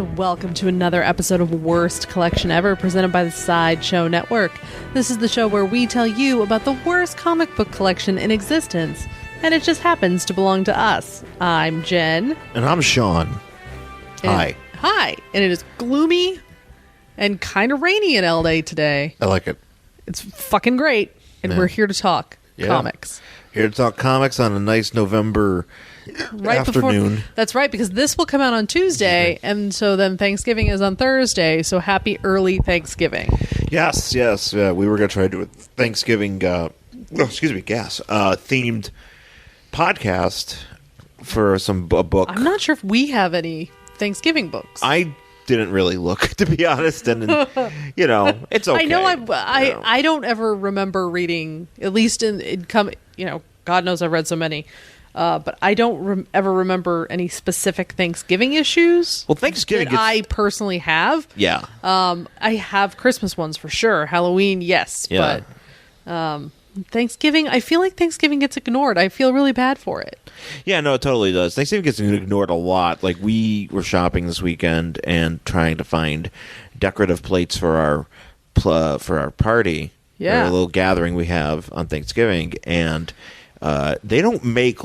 and welcome to another episode of Worst Collection Ever, presented by the Sideshow Network. This is the show where we tell you about the worst comic book collection in existence, and it just happens to belong to us. I'm Jen. And I'm Shawn. Hi. Hi. And it is gloomy and kind of rainy in LA today. I like it. It's fucking great, and we're here to talk comics. Here to talk comics on a nice November afternoon. That's right, because this will come out on Tuesday, and so then Thanksgiving is on Thursday, so happy early Thanksgiving. Yes. We were going to try to do a Thanksgiving, themed podcast for a book. I'm not sure if we have any Thanksgiving books. I didn't really look, to be honest, and it's okay. I don't ever remember reading, at least in God knows I've read so many. But I don't ever remember any specific Thanksgiving issues. Well, Thanksgiving that I personally have. Yeah. I have Christmas ones for sure. Halloween, yes. Yeah. But Thanksgiving, I feel like Thanksgiving gets ignored. I feel really bad for it. Yeah, no, it totally does. Thanksgiving gets ignored a lot. Like, we were shopping this weekend and trying to find decorative plates for our party. Yeah. Our little gathering we have on Thanksgiving, and they don't make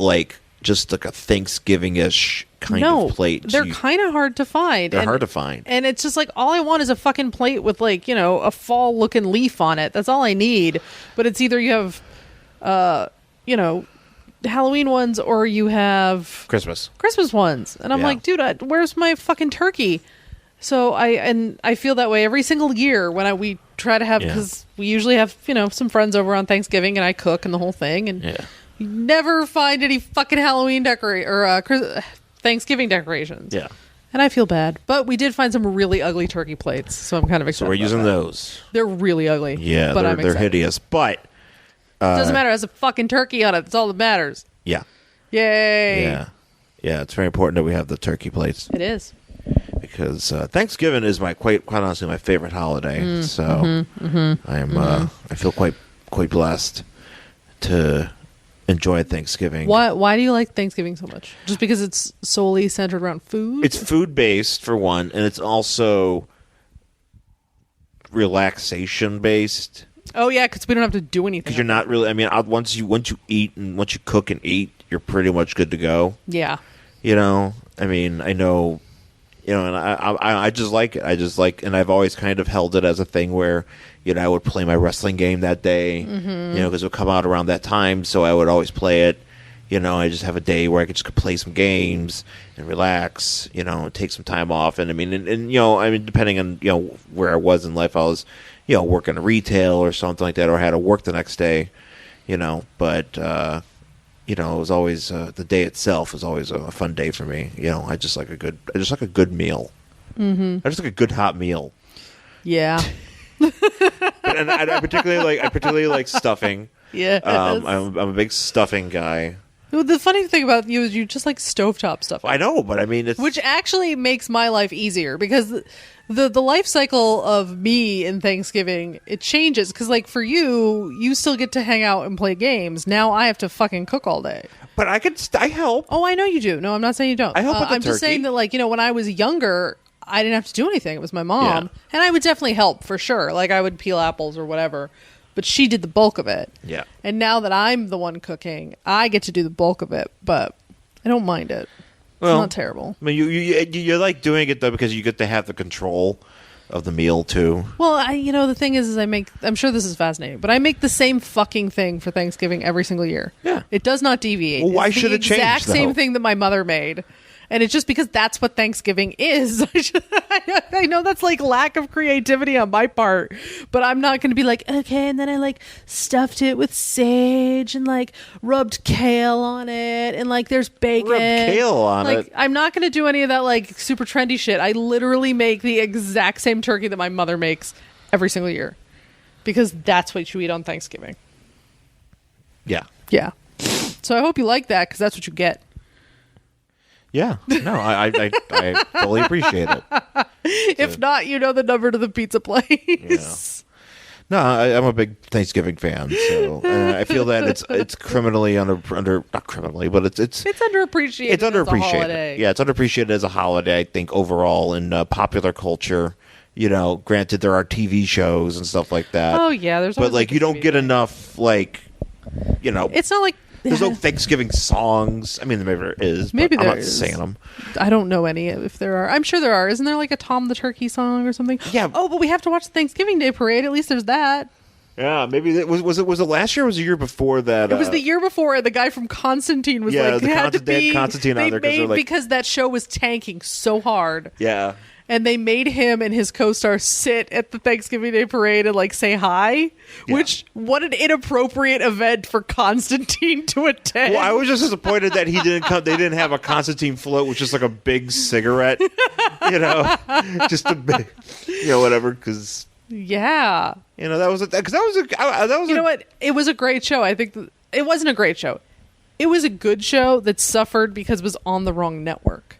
just like a Thanksgiving-ish kind of plate. They're kind of hard to find. They're hard to find. And it's just like, all I want is a fucking plate with a fall-looking leaf on it. That's all I need. But it's either you have, Halloween ones or you have Christmas ones. And I'm like, dude, where's my fucking turkey? So I feel that way every single year when we try to have, because we usually have, some friends over on Thanksgiving and I cook and the whole thing. And you never find any fucking Halloween Thanksgiving decorations. Yeah. And I feel bad. But we did find some really ugly turkey plates. So I'm kind of excited. So we're using those. They're really ugly. Yeah, but they're hideous. But it doesn't matter. It has a fucking turkey on it. That's all that matters. Yeah. Yay. Yeah, it's very important that we have the turkey plates. It is. Because Thanksgiving is quite honestly my favorite holiday. So I feel quite blessed to enjoy Thanksgiving. Why do you like Thanksgiving so much? Just because it's solely centered around food? It's food based for one, and it's also relaxation based. Oh yeah, because we don't have to do anything. Because you're not really. I mean, once you eat and once you cook and eat, you're pretty much good to go. Yeah. I mean, I know. And I just like it. And I've always kind of held it as a thing where, I would play my wrestling game that day, because it would come out around that time. So I would always play it. I just have a day where I could just play some games and relax, and take some time off. And depending on, where I was in life, I was, working retail or something like that, or I had to work the next day, but, it was always the day itself was always a fun day for me. I just like a good meal. Mm-hmm. I just like a good hot meal. Yeah. And I particularly like stuffing. Yeah. I'm a big stuffing guy. Well, the funny thing about you is you just like stovetop stuffing. I know, but I mean, which actually makes my life easier, because the life cycle of me in Thanksgiving, it changes, because for you still get to hang out and play games. Now I have to fucking cook all day. But I help. Oh, I know you do. No, I'm not saying you don't. I help with the I'm turkey. just saying that when I was younger, I didn't have to do anything. It was my mom, and I would definitely help for sure. I would peel apples or whatever. But she did the bulk of it. Yeah. And now that I'm the one cooking, I get to do the bulk of it, but I don't mind it. It's not terrible. I mean, you like doing it, though, because you get to have the control of the meal, too. Well, the thing is I'm sure this is fascinating, but I make the same fucking thing for Thanksgiving every single year. Yeah. It does not deviate. Well, why should it change, the exact same thing that my mother made. And it's just because that's what Thanksgiving is. I know that's lack of creativity on my part, but I'm not going to be okay, and then I stuffed it with sage and rubbed kale on it, and there's bacon. Rubbed kale on it. I'm not going to do any of that super trendy shit. I literally make the exact same turkey that my mother makes every single year, because that's what you eat on Thanksgiving. Yeah. Yeah. So I hope you like that, because that's what you get. Yeah. No, I fully appreciate it. If not, the number to the pizza place. Yeah. No, I'm a big Thanksgiving fan, so I feel that it's criminally not criminally, but it's underappreciated. It's underappreciated. As a holiday. Yeah, it's underappreciated as a holiday. I think overall in popular culture. Granted there are TV shows and stuff like that. Oh yeah, there's. But like you don't get enough It's not like there's no Thanksgiving songs. I mean, maybe there is. Maybe but there I'm not is. saying them. I don't know any if there are. I'm sure there are. Isn't there like a Tom the Turkey song or something? Yeah. Oh, but we have to watch the Thanksgiving Day Parade. At least there's that. Yeah, maybe it was it last year or was it the year before that? It was the year before. The guy from Constantine was they had They Constantine on there made because that show was tanking so hard. Yeah. And they made him and his co-star sit at the Thanksgiving Day Parade and say hi. Yeah. Which, what an inappropriate event for Constantine to attend. Well, I was just disappointed that he didn't come. They didn't have a Constantine float, which is like a big cigarette, just a big, whatever. Because that was what? It was a great show. I think it wasn't a great show. It was a good show that suffered because it was on the wrong network.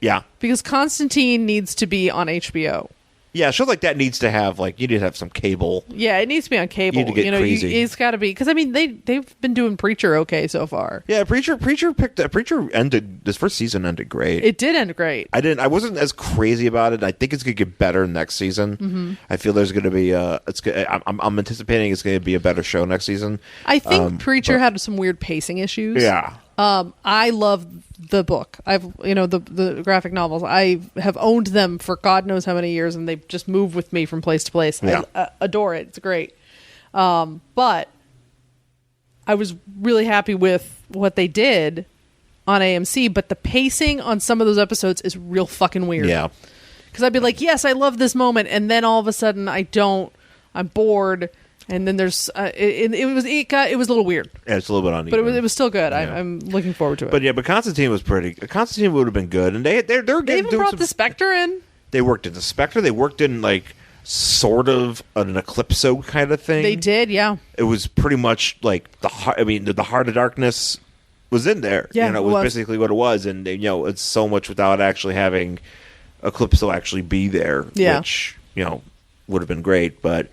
Yeah. Because Constantine needs to be on HBO. Yeah, a show like that needs to have you need to have some cable. Yeah, it needs to be on cable. You need to get crazy. It's got to be because they've been doing Preacher okay so far. Yeah, Preacher ended this first season ended great. It did end great. I wasn't as crazy about it. I think it's gonna get better next season. Mm-hmm. I feel there's gonna be I'm anticipating it's gonna be a better show next season. I think Preacher had some weird pacing issues. Yeah. I love the book. I've the graphic novels. I have owned them for God knows how many years, and they've just moved with me from place to place. Yeah. I adore it. It's great. But I was really happy with what they did on AMC. But the pacing on some of those episodes is real fucking weird. Yeah. Because I'd be like, yes, I love this moment, and then all of a sudden I don't. I'm bored. And then there's it was a little weird. Yeah, it's a little bit uneven, but it was still good. Yeah. I'm looking forward to it. But Constantine was pretty. Constantine would have been good, and they even brought the Spectre in. They worked in the Spectre. They worked in sort of an Eclipso kind of thing. They did, yeah. It was pretty much the Heart of Darkness was in there. Yeah, it was basically what it was, and it's so much without actually having Eclipso actually be there. Yeah. Which would have been great, but.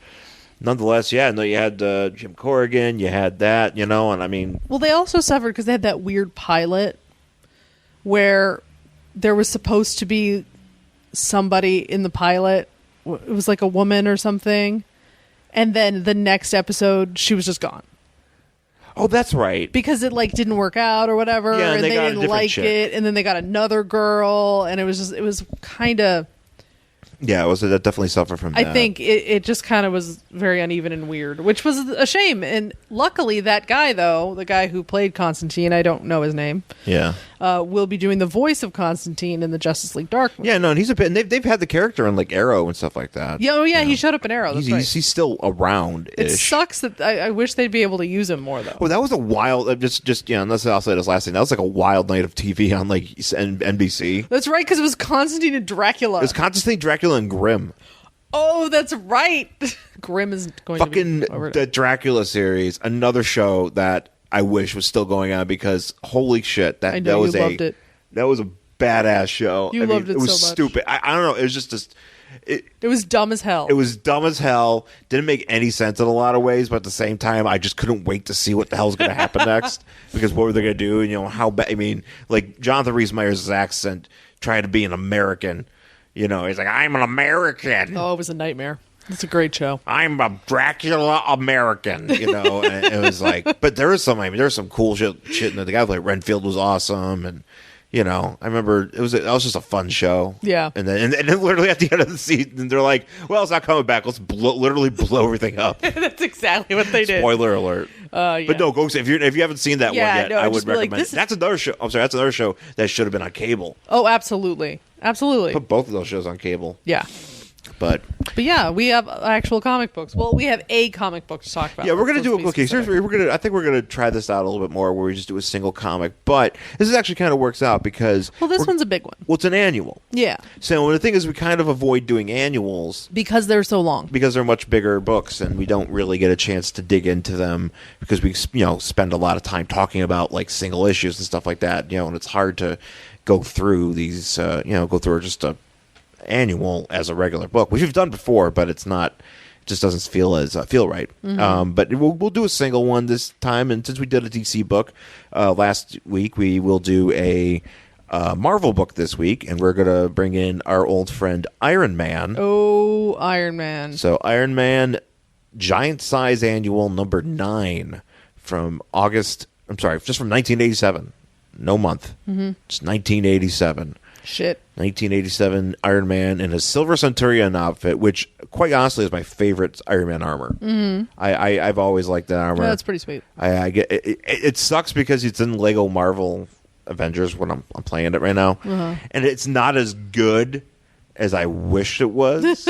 Nonetheless, you had Jim Corrigan, you had that, and I mean... Well, they also suffered because they had that weird pilot where there was supposed to be somebody in the pilot. It was like a woman or something. And then the next episode, she was just gone. Oh, that's right. Because it didn't work out or whatever, yeah, and they didn't like chick. it, and then they got another girl, and it was kind of... Yeah, it definitely suffered from that. I think it just kind of was very uneven and weird, which was a shame. And luckily, that guy, though, the guy who played Constantine, I don't know his name, will be doing the voice of Constantine in the Justice League Dark movie. Yeah, no, and they've had the character in Arrow and stuff like that. Yeah, he showed up in Arrow. That's right. He's still around. It sucks that I wish they'd be able to use him more, though. Well, that was a wild, unless I'll say this last thing, that was a wild night of TV on NBC. That's right, because it was Constantine and Dracula. It was Constantine, Dracula, and Grimm. Oh, that's right. Grimm is going fucking to be over the Dracula series, another show that I wish was still going on because holy shit, that was loved it. That was a badass show. Loved it. It was so much. stupid. I don't know. It was just it was dumb as hell. It was dumb as hell. Didn't make any sense in a lot of ways, but at the same time, I just couldn't wait to see what the hell's going to happen next because what were they going to do? And how bad? I mean, Jonathan Rhys-Meyers' accent trying to be an American. He's like, I'm an American. Oh, it was a nightmare. It's a great show. I'm a Dracula American, and it was but there was some cool shit in there. The guy like Renfield was awesome, and I remember that was just a fun show. Yeah. And then literally at the end of the season, they're like, well, it's not coming back. Let's literally blow everything up. That's exactly what they did. Spoiler alert. Yeah. But no, go if you haven't seen that one yet, I would recommend it. That's another show. I'm sorry, that's another show that should have been on cable. Oh, absolutely. Absolutely. Put both of those shows on cable. Yeah. But yeah, we have actual comic books. Well, we have a comic book to talk about. Yeah, we're gonna do a okay. Seriously, I think we're gonna try this out a little bit more, where we just do a single comic. But this actually kind of works out because this one's a big one. Well, it's an annual. Yeah. So the thing is, we kind of avoid doing annuals because they're so long. Because they're much bigger books, and we don't really get a chance to dig into them because we spend a lot of time talking about single issues and stuff like that. And it's hard to go through these. Go through just a annual as a regular book, which we've done before, but it's just doesn't feel right. But we'll do a single one this time, and since we did a DC book last week, we will do a Marvel book this week, and we're gonna bring in our old friend Iron Man. Oh, Iron Man! So Iron Man, Giant Size Annual number 9 from August. I'm sorry, just from 1987. No month. Just 1987. Shit. 1987 Iron Man in his Silver Centurion outfit, which, quite honestly, is my favorite Iron Man armor. I've always liked that armor. Yeah, that's pretty sweet. I get it. It sucks because it's in Lego Marvel Avengers when I'm playing it right now, and it's not as good as I wish it was.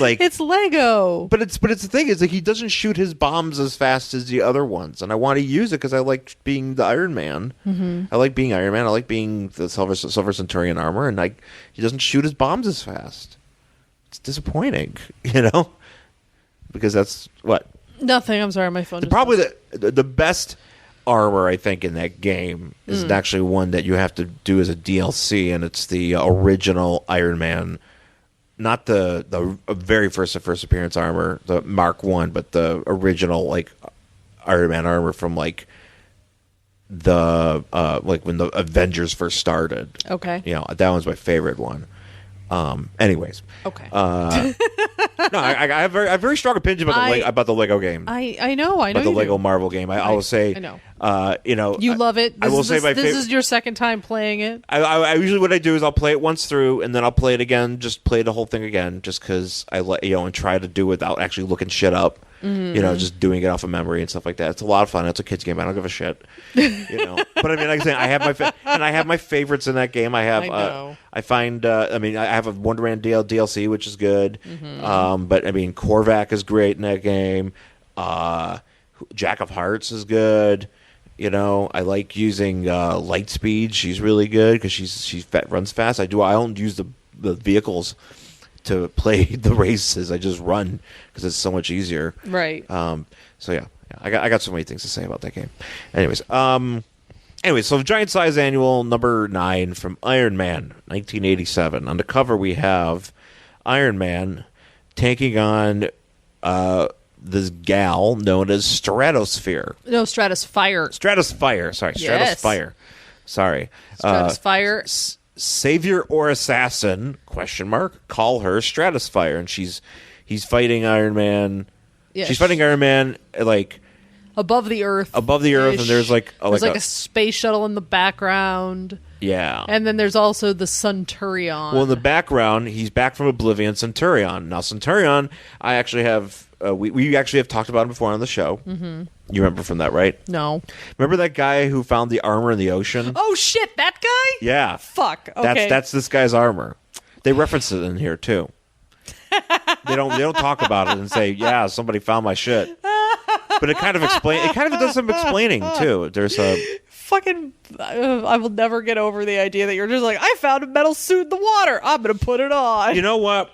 Like, it's Lego, but it's the thing is, like, he doesn't shoot his bombs as fast as the other ones, and I want to use it because I like being the Iron Man. I like being Iron Man. I like being the Silver Centurion armor, and he doesn't shoot his bombs as fast. It's disappointing, because that's what. Nothing. I'm sorry, my phone. Probably the best armor I think in that game is actually one that you have to do as a DLC, and it's the original Iron Man. Not the very first appearance armor, the Mark 1, but the original like Iron Man armor from like the like when the Avengers first started. Okay. That one's my favorite one. Anyways. Okay. No, I have very strong opinion about the Lego game. I know. About the Lego Marvel game. I will say. I know. You love it. I will say my favorite. This is your second time playing it. I usually what I do is I'll play it once through, and then I'll play it again. Just play the whole thing again, just because I and try to do it without actually looking shit up. Just doing it off of memory and stuff like that. It's a lot of fun. It's a kids game. I don't give a shit. But I mean, like I say, I have my favorites in that game. I have. I find. I have a Wonder Man DLC, which is good. But I mean, Korvac is great in that game. Jack of Hearts is good. I like using Lightspeed. She's really good because she runs fast. I don't use the vehicles to play the races. I just run because it's so much easier. Right. So yeah, I got so many things to say about that game. Anyways, so Giant Size Annual number 9 from Iron Man, 1987. On the cover we have Iron Man taking on this gal known as Stratosfire. No, Stratosfire. Stratosfire. Sorry, yes. Stratosfire. Sorry. Stratosfire. Savior or assassin? ? Call her Stratosfire, and he's fighting Iron Man. Yeah, she's fighting Iron Man like above the earth. And there's like a space shuttle in the background. Yeah. And then there's also the Centurion. Well, in the background, he's back from Oblivion, Centurion. Now, Centurion, I actually have... we actually have talked about him before on the show. You remember from that, right? No. Remember that guy who found the armor in the ocean? Oh, shit, that guy? Yeah. Fuck, okay. That's this guy's armor. They reference it in here, too. They don't talk about it and say, yeah, somebody found my shit. But it kind of does some explaining, too. There's a... Fucking, I will never get over the idea that you're just like, I found a metal suit in the water. I'm going to put it on. You know what?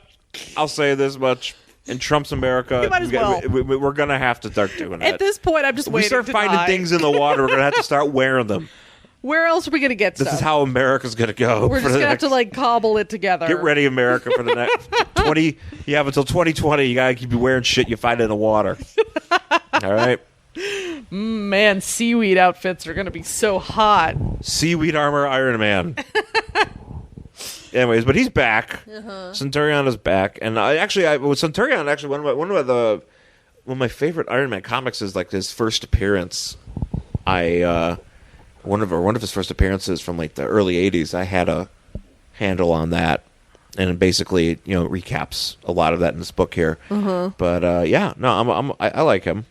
I'll say this much. In Trump's America, you might as well. We're going to have to start doing that. At this point, I'm just waiting. We start finding things in the water, we're going to have to start wearing them. Where else are we going to get stuff? This is how America's going to go. We're just going to have to cobble it together. Get ready, America, for the next 20. You have until 2020. You got to keep wearing shit you find in the water. All right? Man, seaweed outfits are going to be so hot. Seaweed armor Iron Man. Anyways, but he's back. Centurion is back, and Centurion one of my favorite Iron Man comics is like his first appearance. One of his first appearances from like the early '80s. I had a handle on that, and it basically recaps a lot of that in this book here. But I like him.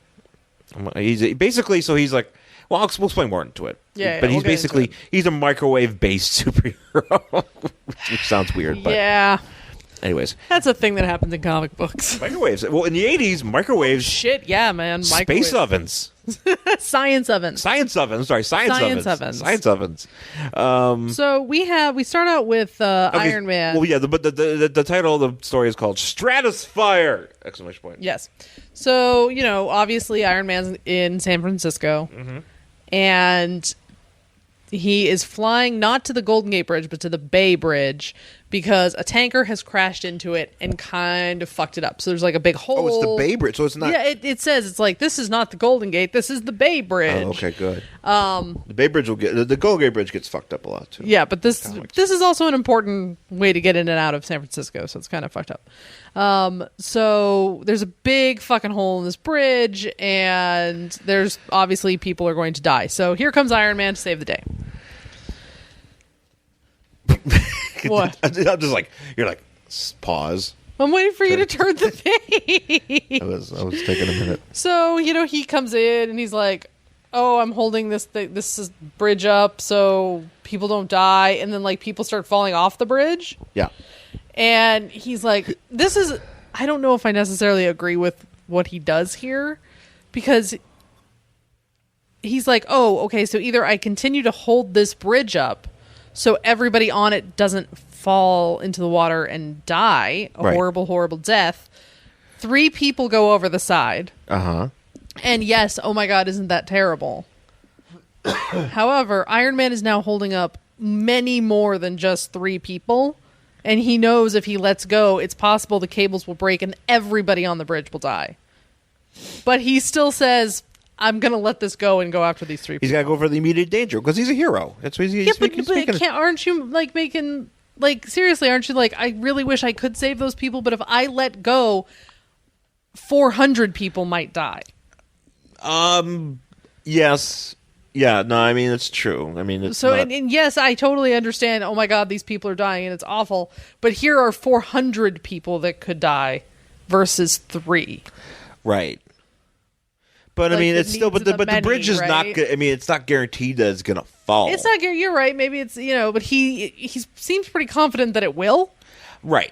He's like. Well, we'll explain more into it. Yeah, but he's a microwave-based superhero, which sounds weird. But yeah. Anyways, that's a thing that happens in comic books. Microwaves. Well, in the 80s, microwaves. Shit, yeah, man. Space ovens. Science ovens. Science ovens. Sorry, science ovens. Science ovens. So we start out with Iron Man. Well, yeah, but the title of the story is called Stratosfire! ! Yes. So, obviously Iron Man's in San Francisco. And he is flying not to the Golden Gate Bridge, but to the Bay Bridge, because a tanker has crashed into it and kind of fucked it up. So there's like a big hole. Oh, it's the Bay Bridge, so it's not. Yeah, it says it's like, this is not the Golden Gate, this is the Bay Bridge. Oh, okay, good. The Bay Bridge will get the Golden Gate Bridge gets fucked up a lot too. Yeah, but this is also an important way to get in and out of San Francisco, so it's kind of fucked up. So there's a big fucking hole in this bridge, and there's obviously people are going to die. So here comes Iron Man to save the day. What? I'm just like, you're like, pause. I'm waiting for you to turn the page. I was taking a minute. So, he comes in and he's like, oh, I'm holding this bridge up so people don't die. And then, like, people start falling off the bridge. Yeah. And he's like, I don't know if I necessarily agree with what he does here, because he's like, oh, okay, so either I continue to hold this bridge up so everybody on it doesn't fall into the water and die a horrible, horrible death. 3 people go over the side. Uh-huh. And yes, oh my God, isn't that terrible? However, Iron Man is now holding up many more than just 3 people. And he knows if he lets go, it's possible the cables will break and everybody on the bridge will die. But he still says, I'm going to let this go and go after these 3 people. He's got to go for the immediate danger because he's a hero. That's what he's but aren't you like making, like, seriously, aren't you like, I really wish I could save those people, but if I let go, 400 people might die. Yes. Yeah, no, I mean, it's true. I mean, it's so, not... and yes, I totally understand, oh my God, these people are dying and it's awful, but here are 400 people that could die versus 3. Right. But like, I mean, it's still, but the bridge is not. I mean, it's not guaranteed that it's gonna fall. It's not. You're right. Maybe it's but he seems pretty confident that it will. Right.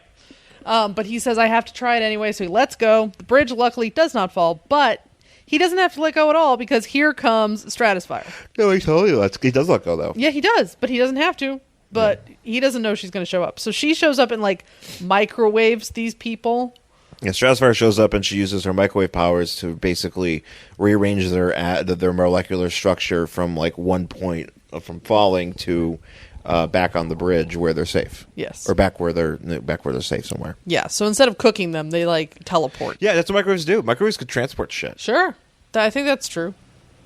But he says I have to try it anyway, so he lets go. The bridge luckily does not fall, but he doesn't have to let go at all because here comes Stratosfire. No, he totally he does let go though. Yeah, he does, but he doesn't have to. But he doesn't know she's going to show up, so she shows up and like microwaves these people. Yeah, Stratosfire shows up and she uses her microwave powers to basically rearrange their molecular structure from like one point from falling to back on the bridge where they're safe. Yes, or back where they're safe somewhere. Yeah. So instead of cooking them, they like teleport. Yeah, that's what microwaves do. Microwaves could transport shit. Sure, I think that's true.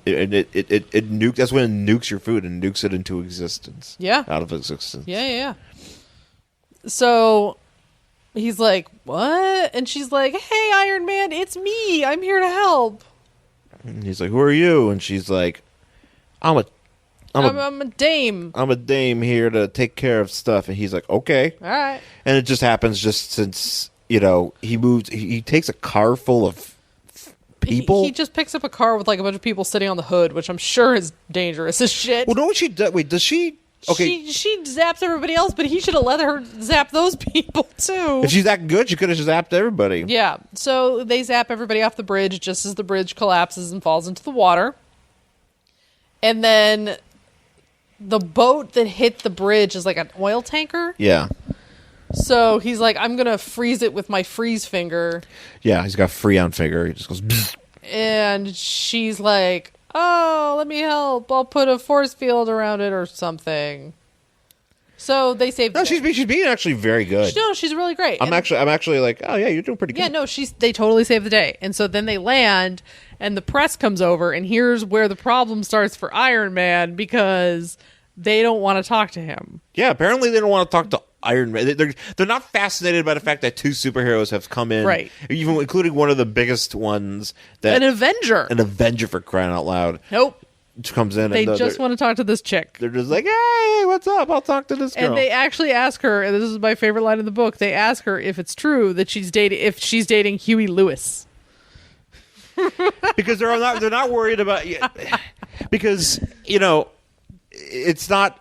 It nukes. That's when it nukes your food and nukes it into existence. Yeah, out of existence. Yeah. So he's like, what? And she's like, hey, Iron Man, it's me. I'm here to help. And he's like, who are you? And she's like, I'm a dame. I'm a dame here to take care of stuff. And he's like, okay. All right. And it just happens just since, he takes a car full of people. He just picks up a car with like a bunch of people sitting on the hood, which I'm sure is dangerous as shit. Well, no, what she does. Wait, does she? Okay. She zaps everybody else, but he should have let her zap those people too. If she's that good, she could have zapped everybody. Yeah. So they zap everybody off the bridge just as the bridge collapses and falls into the water. And then the boat that hit the bridge is like an oil tanker. Yeah. So he's like, I'm going to freeze it with my freeze finger. Yeah, he's got Freon finger. He just goes... Bzz. And she's like, oh, let me help. I'll put a force field around it or something. So they saved. No, she's being actually very good. No, she's really great. I'm actually like, oh yeah, you're doing pretty good. Yeah, no, they totally saved the day. And so then they land, and the press comes over, and here's where the problem starts for Iron Man because they don't want to talk to him. Yeah, apparently they don't want to talk to Iron Man. They're not fascinated by the fact that 2 superheroes have come in, right? Even including one of the biggest ones, an Avenger for crying out loud. Nope. Comes in. They just want to talk to this chick. They're just like, hey, what's up? I'll talk to this girl. And they actually ask her, and this is my favorite line in the book. They ask her if it's true that she's dating Huey Lewis. Because they're not worried about because it's not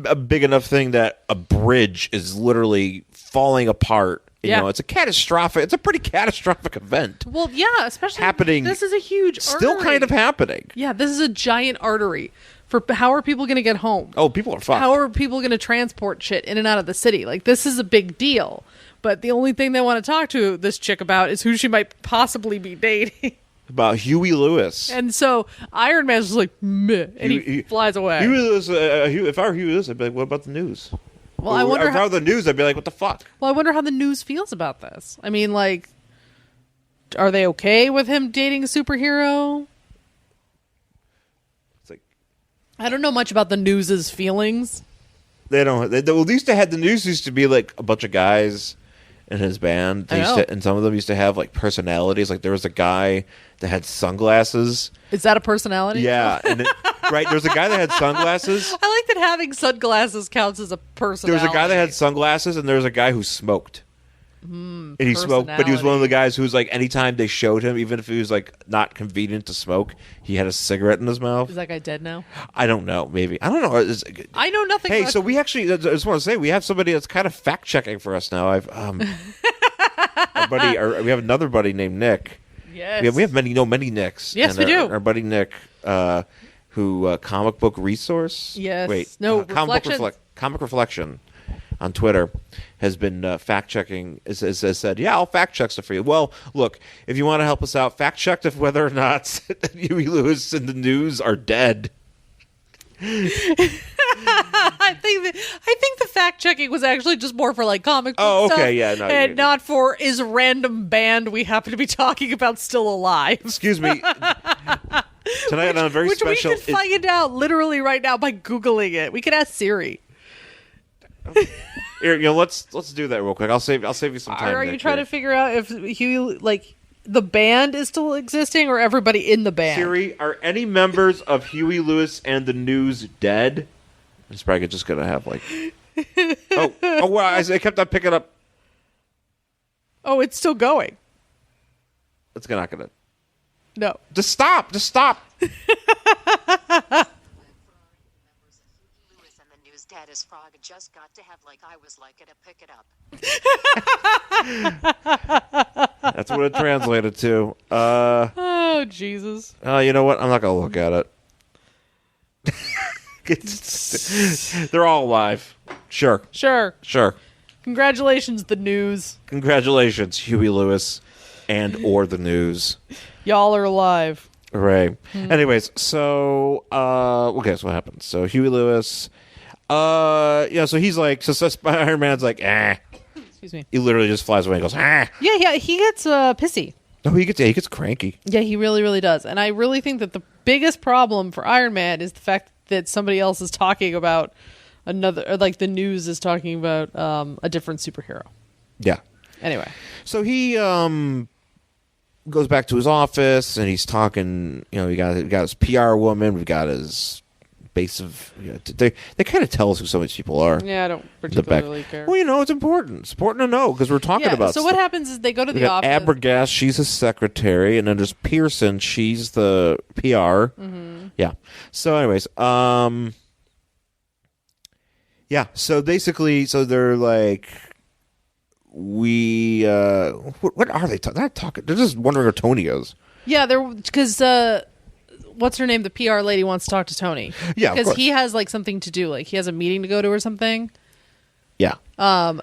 a big enough thing that a bridge is literally falling apart. It's it's a pretty catastrophic event. Well, yeah, especially happening. This is a huge artery. Still kind of happening. Yeah, this is a giant artery. For how are people going to get home? Oh, people are fucked. How are people going to transport shit in and out of the city? Like, this is a big deal. But the only thing they want to talk to this chick about is who she might possibly be dating. About Huey Lewis. And so Iron Man's just like, meh, and he flies away. Huey Lewis, if I were Huey Lewis, I'd be like, what about the news? Well, I wonder if I were the news, I'd be like, what the fuck? Well, I wonder how the news feels about this. I mean, like, are they okay with him dating a superhero? It's like, I don't know much about the news's feelings. They don't. Well, the news used to be like a bunch of guys in his band. And some of them used to have like personalities. Like there was a guy that had sunglasses. Is that a personality? Yeah. Right. There's a guy that had sunglasses. I like that having sunglasses counts as a personality. There was a guy that had sunglasses, and there was a guy who smoked. And he smoked, but he was one of the guys who was like, anytime they showed him, even if he was like not convenient to smoke, he had a cigarette in his mouth. Is that guy dead now? I don't know. Maybe. I don't know. I know nothing. Hey, so we actually, I just want to say, we have somebody that's kind of fact checking for us now. We have another buddy named Nick. Yes. We have many Nicks. Yes, we do. Our buddy Nick, who comic book resource. Yes. Wait. No. Comic Reflection on Twitter has been fact checking. Has said, yeah, I'll fact check stuff for you. Well, look, if you want to help us out, fact check if whether or not Huey Lewis and the news are dead. I think the fact checking was actually just more for like comic book stuff, yeah, no, and not for is random band we happen to be talking about still alive. Excuse me. Tonight on a very special. Which we can find out literally right now by Googling it. We could ask Siri. Here, let's do that real quick. I'll save you some time. Are you trying to figure out if Huey, like, the band is still existing or everybody in the band? Siri, are any members of Huey Lewis and the News dead? It's probably just gonna have like. Well, I kept on picking up. Oh, it's still going. It's not gonna. No. Just stop. Status frog just got to have like I was like it, pick it up. That's what it translated to. Oh Jesus! You know what? I'm not gonna look at it. They're all alive. Sure. Congratulations, the news. Congratulations, Huey Lewis, and or the news. Y'all are alive. Hooray! Anyways, so okay, so what happens? So Huey Lewis. So he's like, so Iron Man's like, Excuse me. He literally just flies away and goes, Yeah, he gets pissy. Oh, he gets cranky. Yeah, he really, really does. And I really think that the biggest problem for Iron Man is the fact that somebody else is talking about the news is talking about a different superhero. Yeah. Anyway. So he goes back to his office and he's talking, we got his PR woman, we've got his base of they kind of tell us who some of these people are. Yeah, I don't particularly care. Well, it's important. It's important to know because we're talking about so what happens is they go to the office. Abergast, she's his secretary, and then there's Pearson, she's the PR. Yeah. So anyways, so basically, they're like, what are they talking? They're not talking. They're just wondering where Tony is. Yeah, because what's her name? The PR lady wants to talk to Tony. Yeah, because he has like something to do. Like he has a meeting to go to or something. Yeah.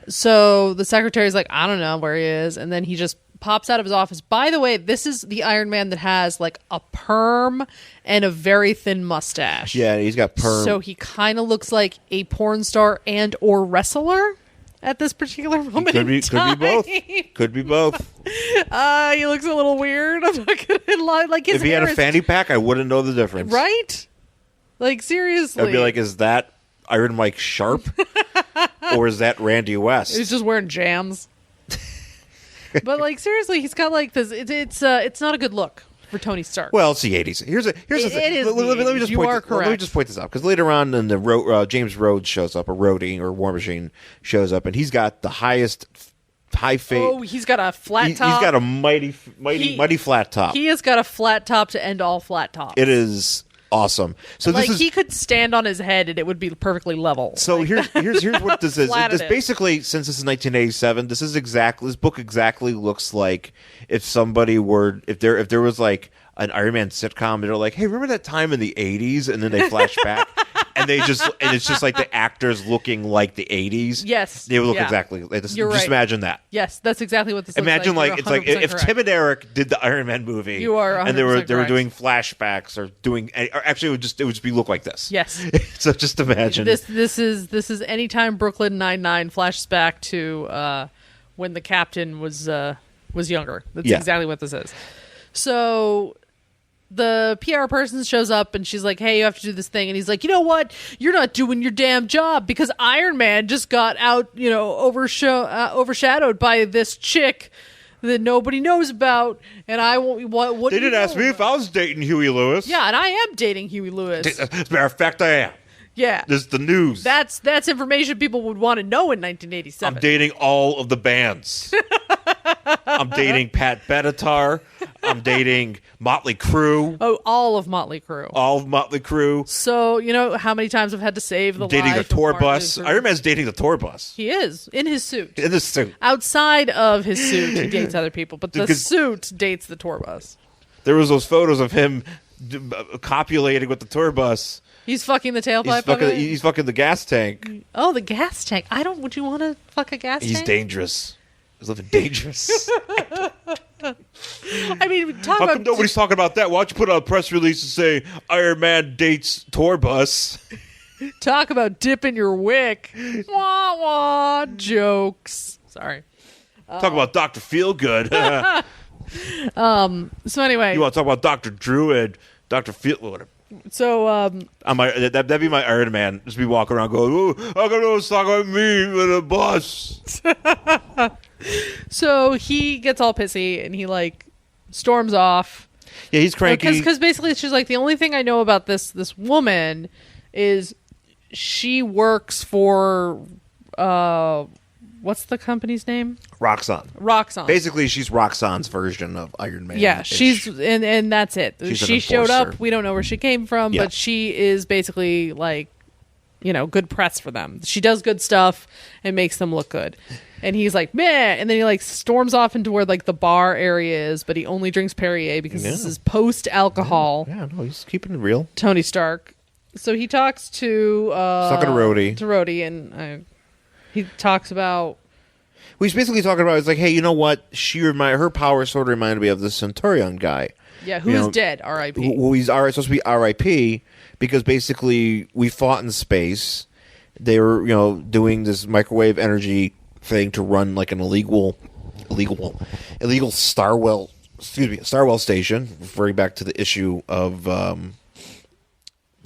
So the secretary's like, I don't know where he is, and then he just pops out of his office. By the way, this is the Iron Man that has like a perm and a very thin mustache. Yeah, he's got perm. So he kind of looks like a porn star and or wrestler at this particular moment. Could be both. Could be both. He looks a little weird. I'm not gonna lie. Like his if he had a fanny pack, I wouldn't know the difference. Right? Like seriously, I'd be like, is that Iron Mike Sharp or is that Randy West? He's just wearing jams. But like seriously, he's got like this. It's not a good look for Tony Stark. Well, it's the 80s. Here's the thing. It is. Let me just correct. Let me just point this out because later on in the James Rhodes shows up, or Rhodey or War Machine shows up, and he's got the high face. Oh, he's got a flat top. He's got a mighty flat top. He has got a flat top to end all flat tops. It is awesome. So like he could stand on his head and it would be perfectly level. So here's what this is. This basically, since this is 1987, this book exactly looks like if there was like an Iron Man sitcom, they're like, hey, remember that time in the 80s? And then they flash back. and it's just like the actors looking like the 80s. Yes. They would look exactly like this. You're just right. imagine that. Yes, that's exactly what this Imagine looks like. like it's like if correct. Tim and Eric did the Iron Man movie, You are 100% and they were correct. doing flashbacks or actually it would just be look like this. Yes. So just imagine This is anytime Brooklyn Nine-Nine flashes back to when the captain was younger. That's exactly what this is. So the PR person shows up and she's like, hey, you have to do this thing. And he's like, you know what? You're not doing your damn job because Iron Man just got out, overshadowed by this chick that nobody knows about. And I won't. What they didn't ask me if I was dating Huey Lewis. Yeah, and I am dating Huey Lewis. As a matter of fact, I am. Yeah. This is the news. That's information people would want to know in 1987. I'm dating all of the bands. I'm dating Pat Benatar. I'm dating Motley Crue. Oh, all of Motley Crue. All of Motley Crue. So, you know how many times I've had to save the dating life the tour of Martin bus. Luther. Iron Man's dating the tour bus. He is, in his suit. In the suit. Outside of his suit, he dates other people, but the Because- suit dates the tour bus. There was those photos of him copulating with the tour bus. He's fucking the tailpipe of it? He's fucking the gas tank. Oh, the gas tank. Would you want to fuck a gas tank? He's dangerous. He's living dangerous. I mean, How come nobody's talking about that? Why don't you put out a press release and say Iron Man dates tour bus? talk about dipping your wick. Wah, wah, jokes. Sorry. Talk about Dr. Feelgood. So anyway. You want to talk about Dr. Druid, Dr. Feelgood. So, that'd be my Iron Man. Just be walking around going, oh, how come no one's talking about me with a bus? So he gets all pissy and he storms off. Yeah, he's cranky. Because basically she's like, the only thing I know about this woman is she works for what's the company's name? Roxxon. Basically, she's Roxxon's version of Iron Man. Yeah, she's and that's it. She showed up. enforcer. We don't know where she came from, Yeah. but she is basically good press for them. She does good stuff and makes them look good. And he's like, meh. And then he storms off into where the bar area is, but he only drinks Perrier because this is post alcohol. Yeah, no, he's keeping it real. Tony Stark. So he talks to talking to Rhodey. And he talks about. What he's basically talking about is hey, you know what? Her power sort of reminded me of the Centurion guy. Yeah, who is dead, R.I.P. Who he's supposed to be R.I.P. because basically we fought in space. They were, doing this microwave energy thing to run an illegal Starwell station, referring back to the issue of the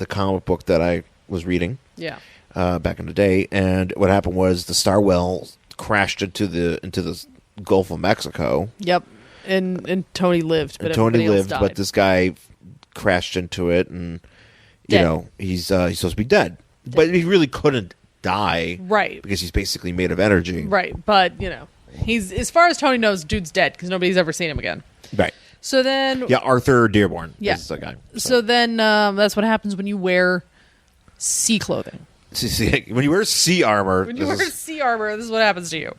comic book that I was reading. Yeah. Back in the day, and what happened was the Starwell crashed into the Gulf of Mexico. Yep. And Tony lived, but everybody else died. But this guy crashed into it, and he's supposed to be dead. But he really couldn't die, right? Because he's basically made of energy, right? But he's, as far as Tony knows, dude's dead because nobody's ever seen him again, right? So then, Arthur Dearborn, is the guy. So then, that's what happens when you wear sea clothing. When you wear sea armor, this is what happens to you.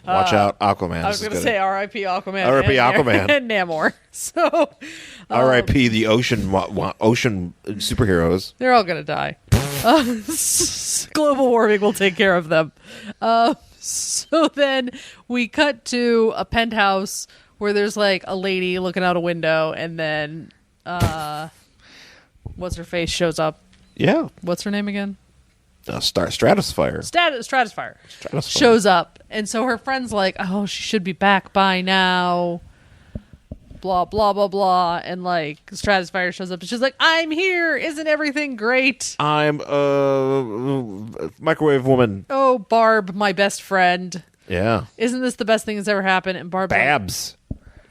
Watch out, Aquaman. I was going to say R.I.P. Aquaman. R.I.P. Aquaman. And Namor. So, R.I.P. the ocean superheroes. They're all going to die. Global warming will take care of them. So then we cut to a penthouse where there's a lady looking out a window, and then what's her face shows up. Yeah. What's her name again? Stratosfire. Stratosfire shows up, and so her friend's like, "Oh, she should be back by now." Blah blah blah blah, and Stratosfire shows up, and she's like, "I'm here. Isn't everything great? I'm a microwave woman." Oh, Barb, my best friend. Yeah. Isn't this the best thing that's ever happened? And Barb, Babs.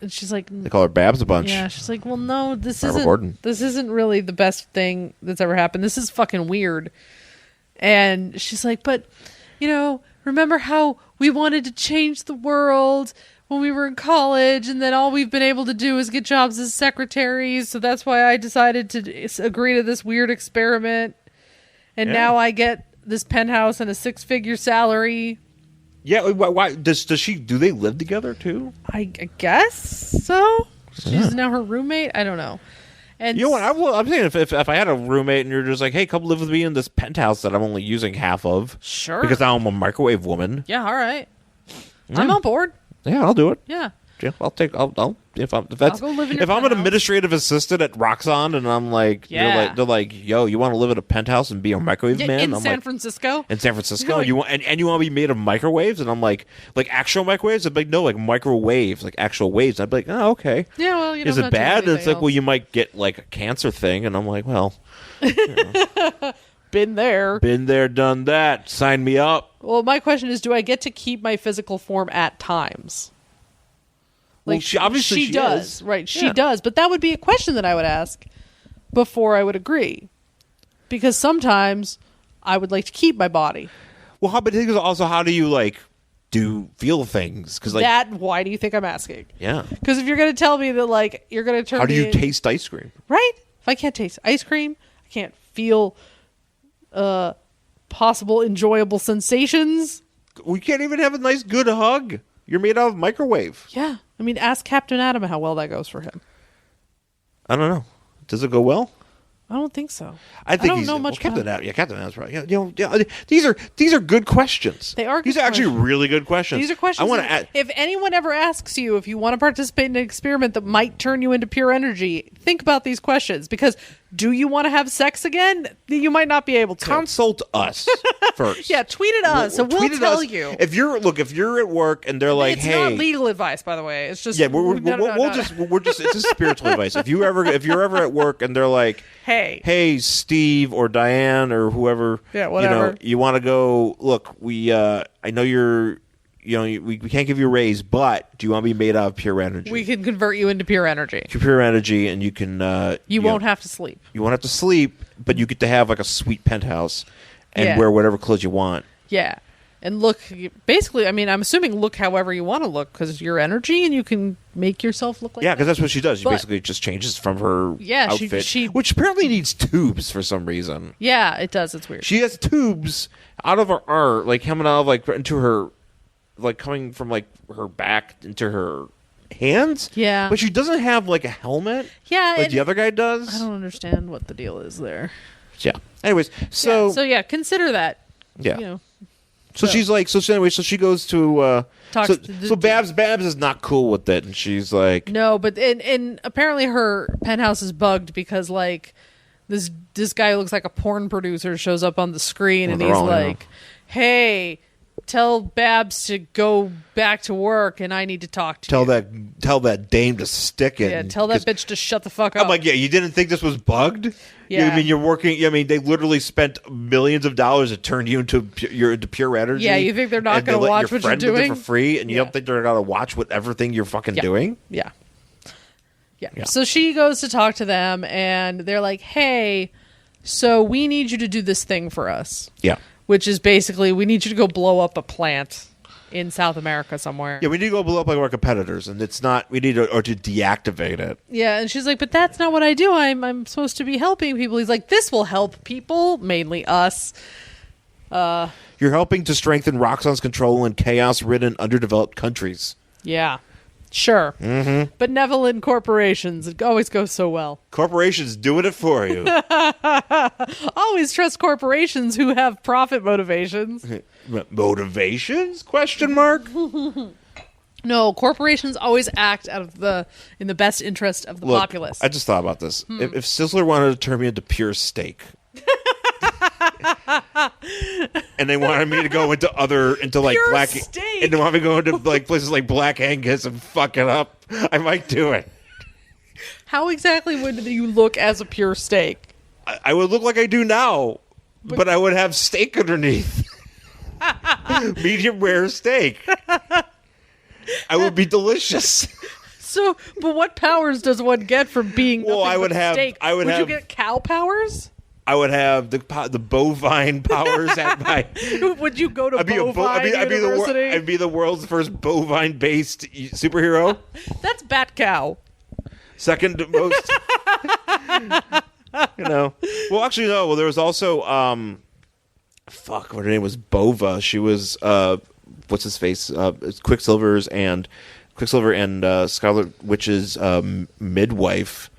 And she's like, they call her Babs a bunch. Yeah, she's like, well, no, this Barbara Gordon. This isn't really the best thing that's ever happened. This is fucking weird. And she's like, but, remember how we wanted to change the world when we were in college, and then all we've been able to do is get jobs as secretaries, so that's why I decided to agree to this weird experiment. And now I get this penthouse and a 6-figure salary. Yeah, why do they live together too? I guess so. She's now her roommate. I don't know. And you know what? I'm saying if I had a roommate and you're just like, hey, come live with me in this penthouse that I'm only using half of. Sure. Because now I'm a microwave woman. Yeah, all right. I'm on board. Yeah, I'll do it. Yeah. Yeah, I'll if I'll go live in your if I'm an penthouse. administrative assistant at Roxxon and I'm like, Yeah. they're like, yo, you want to live in a penthouse and be a microwave man? In I'm San like, Francisco? in San Francisco, You're like- you want and you want to be made of microwaves? And I'm like actual microwaves? I'd be like, no, like microwaves, like actual waves. I'd be like, oh, okay. Yeah, well, you Is don't it have to do bad? And it's anything like, well, else. you might get like a cancer thing, and I'm like, well, Been there. been there, done that. Sign me up. Well, my question is, do I get to keep my physical form at times? Well, she obviously does, is. right? She Yeah. does, but that would be a question that I would ask before I would agree, because sometimes I would like to keep my body. Well, but also, how do you like feel things? Because like That. Why do you think I'm asking? yeah. Because if you're going to tell me that, like, you're going to turn How do me you in- taste ice cream? right? If I can't taste ice cream, I can't feel possible enjoyable sensations. We can't even have a nice, good hug. You're made out of microwave. Yeah, I mean, ask Captain Adam how well that goes for him. I don't know. Does it go well? I don't think so. I think don't he's know much Captain about- Adam. Yeah, Captain Adam's right. These are good questions. They are good These are actually questions. really good questions. These are questions. I want that- to. If anyone ever asks you if you want to participate in an experiment that might turn you into pure energy, think about these questions, because do you want to have sex again? You might not be able to. Consult us first. Yeah, tweet at us, and we'll Tweet at tell us. you. If you're at work and they're like, It's hey, not legal advice, by the way. It's just yeah, we're no. just it's just spiritual advice. If you're ever at work and they're like, hey, Steve or Diane or whoever, Yeah, whatever. you want to go? Look, I know we can't give you a raise, but do you want to be made out of pure energy? We can convert you into pure energy. Pure energy, and you can. You won't have to sleep. You won't have to sleep, but you get to have like a sweet penthouse and Yeah. wear whatever clothes you want. Yeah. And look, basically, I mean, I'm assuming look however you want to look, because you're energy and you can make yourself look like Yeah, that. because that's what she does. She But- basically just changes from her Yeah, she- outfit, which apparently needs tubes for some reason. Yeah, it does. It's weird. She has tubes out of her arm, like coming out of like into her, like coming from like her back into her hands. Yeah. but she doesn't have like a helmet. Yeah, like and the other guy does. I don't understand what the deal is there. Yeah. Anyways, so consider that. yeah. You know, So she's like, so she goes to, Talks so, to the- so Babs is not cool with it, and she's like, no, but and apparently her penthouse is bugged because like this guy who looks like a porn producer shows up on the screen, and they're he's all, like, "Hey, tell Babs to go back to work, and I need to talk to you." tell that dame to stick it. Yeah, tell that bitch to shut the fuck up. I'm like, yeah, you didn't think this was bugged? Yeah. I mean, you're working. I mean, they literally spent millions of dollars to turn you into pure energy. Yeah, you think they're not and they gonna let watch your what you're friend do it doing? for free, and you Yeah. don't think they're gonna watch everything you're fucking doing? Yeah. So she goes to talk to them, and they're like, "Hey, so we need you to do this thing for us." Yeah. Which is basically, we need you to go blow up a plant in South America somewhere. Yeah, we need to go blow up like our competitors, and it's not. We need to deactivate it. Yeah, and she's like, "But that's not what I do. I'm supposed to be helping people." He's like, "This will help people, mainly us." You're helping to strengthen Roxxon's control in chaos-ridden, underdeveloped countries. Yeah, sure. Mm-hmm. Benevolent corporations, it always goes so well. Corporations doing it for you. Always trust corporations who have profit motivations. Motivations? Question mark. No, corporations always act in the best interest of the Look, populace. I just thought about this. Hmm. If Sizzler wanted to turn me into pure steak, and they wanted me to go into like Pure black, steak? and they want me to go into like places like Black Angus and fuck it up, I might do it. How exactly would you look as a pure steak? I would look like I do now, but I would have steak underneath. Medium rare steak. I would be delicious. So, but what powers does one get from being Well, nothing I would but have- steak? I would you have- get cow powers? I would have the bovine powers at my. Would you go to I'd be Bovine I'd be the world's first bovine-based superhero. That's bat cow. Second most. Well, actually, no. Well, there was also what her name was, Bova. She was what's his face? It's Quicksilver and Scarlet Witch's midwife.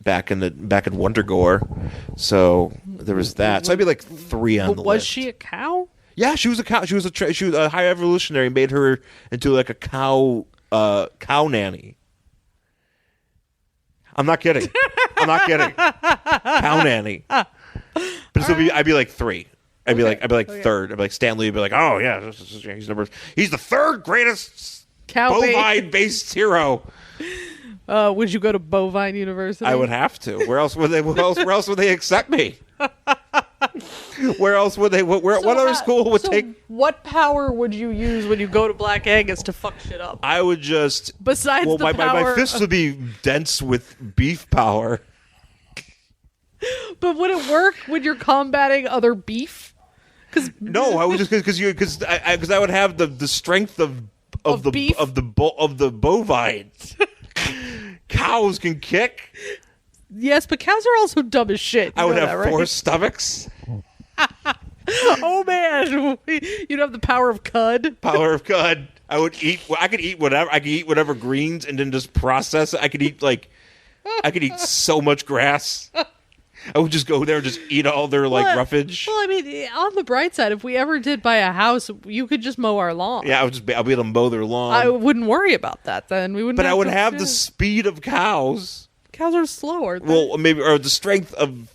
back in Wondergore. So there was that. So I'd be like 3 on the list. Was she a cow? Yeah, she was a cow. She was a high evolutionary. Made her into like a cow nanny. I'm not kidding. Cow nanny. But I'd be like 3. I'd be like third. I'd be like Stanley would be like, oh yeah, he's the third greatest bovine-based hero. Would you go to Bovine University? I would have to. Where else would they accept me? Where else would they? What other school would take? What power would you use when you go to Black Angus to fuck shit up? I would just. Besides the power, my fists would be dense with beef power. But would it work when you're combating other beef? No, I would just because I would have the strength of the bovines. Cows can kick. Yes, but cows are also dumb as shit. I would have 4 stomachs. Oh man, you'd have the power of cud. I would eat. I could eat whatever. I could eat whatever greens and then just process it. I could eat so much grass. I would just go there and just eat all their roughage. Well, I mean, on the bright side, if we ever did buy a house, you could just mow our lawn. Yeah, I'll be able to mow their lawn. I wouldn't worry about that then. We wouldn't. But I would have the speed of cows. Cows are slow, aren't they? Well, maybe or the strength of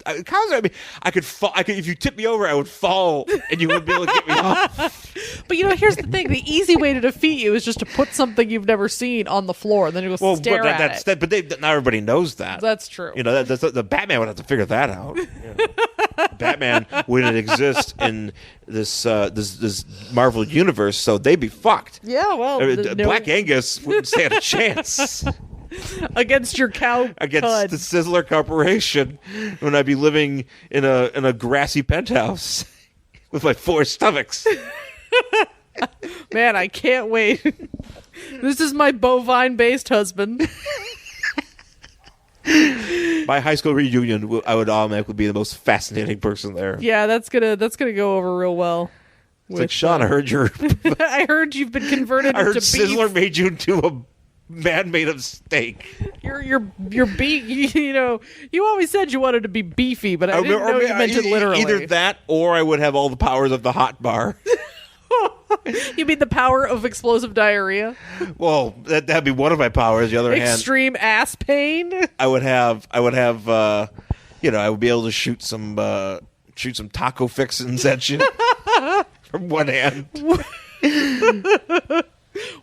cows. I mean, I could fall. If you tip me over, I would fall, and you wouldn't be able to get me off. But here's the thing: the easy way to defeat you is just to put something you've never seen on the floor, and then you go stare at it. But not everybody knows that. That's true. The Batman would have to figure that out. Batman wouldn't exist in this Marvel universe, so they'd be fucked. Yeah, well, Black Angus wouldn't stand a chance. Against your cow against the Sizzler Corporation when I'd be living in a grassy penthouse with my 4 stomachs. Man, I can't wait. This is my bovine-based husband. My high school reunion, I would automatically be the most fascinating person there. Yeah, that's gonna go over real well. It's like, Shawn, I heard you're I heard you've been converted into beef. Sizzler made you into a man made of steak. You're beef. You always said you wanted to be beefy, but I didn't know you meant it literally. Either that, or I would have all the powers of the hot bar. You mean the power of explosive diarrhea? Well, that'd be one of my powers. The other extreme ass pain. I would have. I would be able to shoot some taco fixins at you from one hand.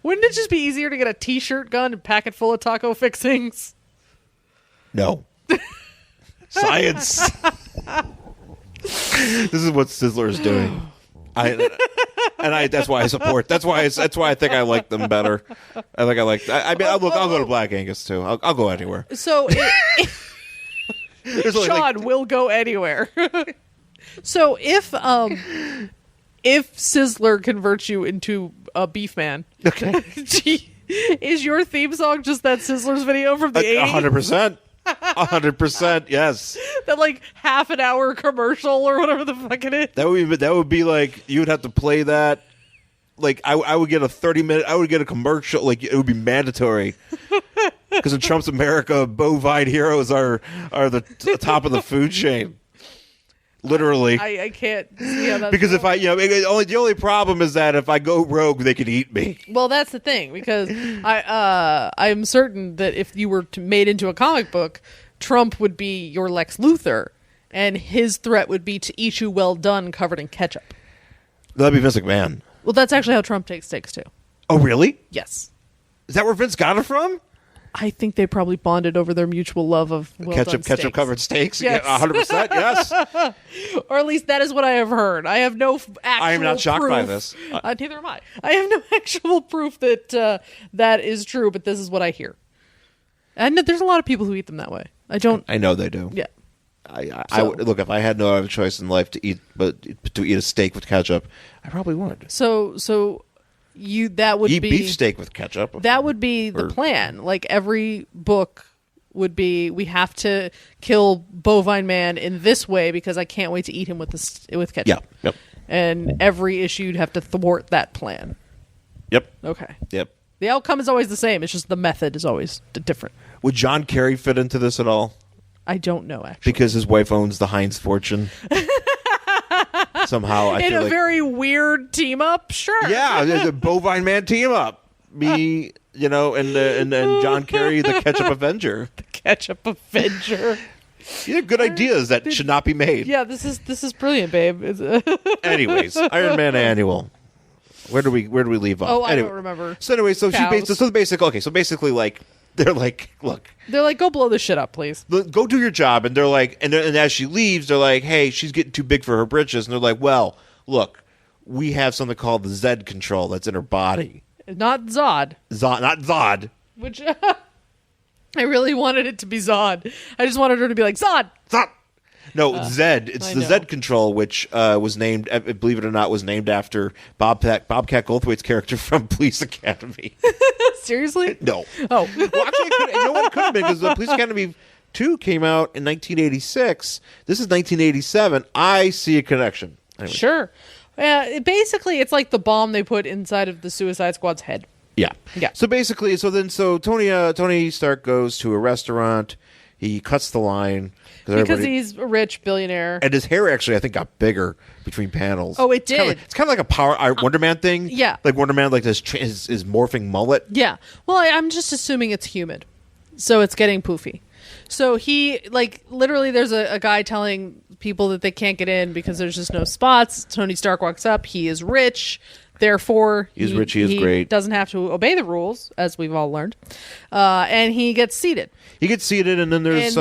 Wouldn't it just be easier to get a t-shirt gun and pack it full of taco fixings? No. Science. This is what Sizzler is doing. That's why I support. That's why I think I like them better. I think I like. I'll go to Black Angus too. I'll go anywhere. So Shawn will go anywhere. So if Sizzler converts you into a beef man, okay, is your theme song just that Sizzler's video from the 80s? 100%, yes. That half an hour commercial or whatever the fuck it is. That would be like you would have to play that. I would get a 30-minute. I would get a commercial. It would be mandatory because in Trump's America, bovine heroes are the top of the food chain. Literally, I can't see how that's because if the only problem is that if I go rogue, they could eat me. Well, that's the thing because I'm certain that if you were made into a comic book, Trump would be your Lex Luthor, and his threat would be to eat you well done, covered in ketchup. That'd be Vince McMahon. Well, that's actually how Trump takes steaks too. Oh, really? Yes. Is that where Vince got it from? I think they probably bonded over their mutual love of ketchup covered steaks. Yes. 100%. Yes. Or at least that is what I have heard. I have no actual I am not shocked proof. by this. Neither am I. I have no actual proof that that is true, but this is what I hear. And there's a lot of people who eat them that way. I know they do. Yeah. I would, look, if I had no other choice in life to eat a steak with ketchup, I probably would. So that would eat be beef steak with ketchup. That would be the plan. Every book would be, we have to kill Bovine Man in this way because I can't wait to eat him with ketchup. Yeah. Yep. And every issue you'd have to thwart that plan. Yep. Okay. Yep. The outcome is always the same. It's just the method is always different. Would John Kerry fit into this at all? I don't know, actually. Because his wife owns the Heinz fortune. Somehow, I feel in a very weird team up, sure. Yeah, the bovine man team up. Me, and John Kerry, the Ketchup Avenger. The Ketchup Avenger. Yeah, good ideas that should not be made. Yeah, this is brilliant, babe. Anyways, Iron Man Annual. Where do we leave off? Oh, I don't remember. So anyway, so basically, like, they're like, look. They're like, go blow this shit up, please. Go do your job. And they're like, and as she leaves, they're like, hey, she's getting too big for her britches. And they're like, well, look, we have something called the Z control that's in her body. Not Zod. Not Zod. Which I really wanted it to be Zod. I just wanted her to be like, Zod. Zod. No, Zed. It's the Zed control, which was named, believe it or not, was named after Bobcat Goldthwait's character from Police Academy. Seriously? No. Oh. Well, actually, it could have been, because the Police Academy 2 came out in 1986. This is 1987. I see a connection. Anyway. Sure. Basically, it's like the bomb they put inside of the Suicide Squad's head. Yeah. So basically, Tony Stark goes to a restaurant. He cuts the line. Because he's a rich billionaire. And his hair actually, I think, got bigger between panels. Oh, it did. It's kind of like a Power Wonder Man thing. Yeah. Like Wonder Man, like this his morphing mullet. Yeah. Well, I'm just assuming it's humid. So it's getting poofy. So he, like, literally there's a guy telling people that they can't get in because there's just no spots. Tony Stark walks up. He is rich. Therefore, he's rich. He is great. Doesn't have to obey the rules, as we've all learned. And he gets seated. And then there's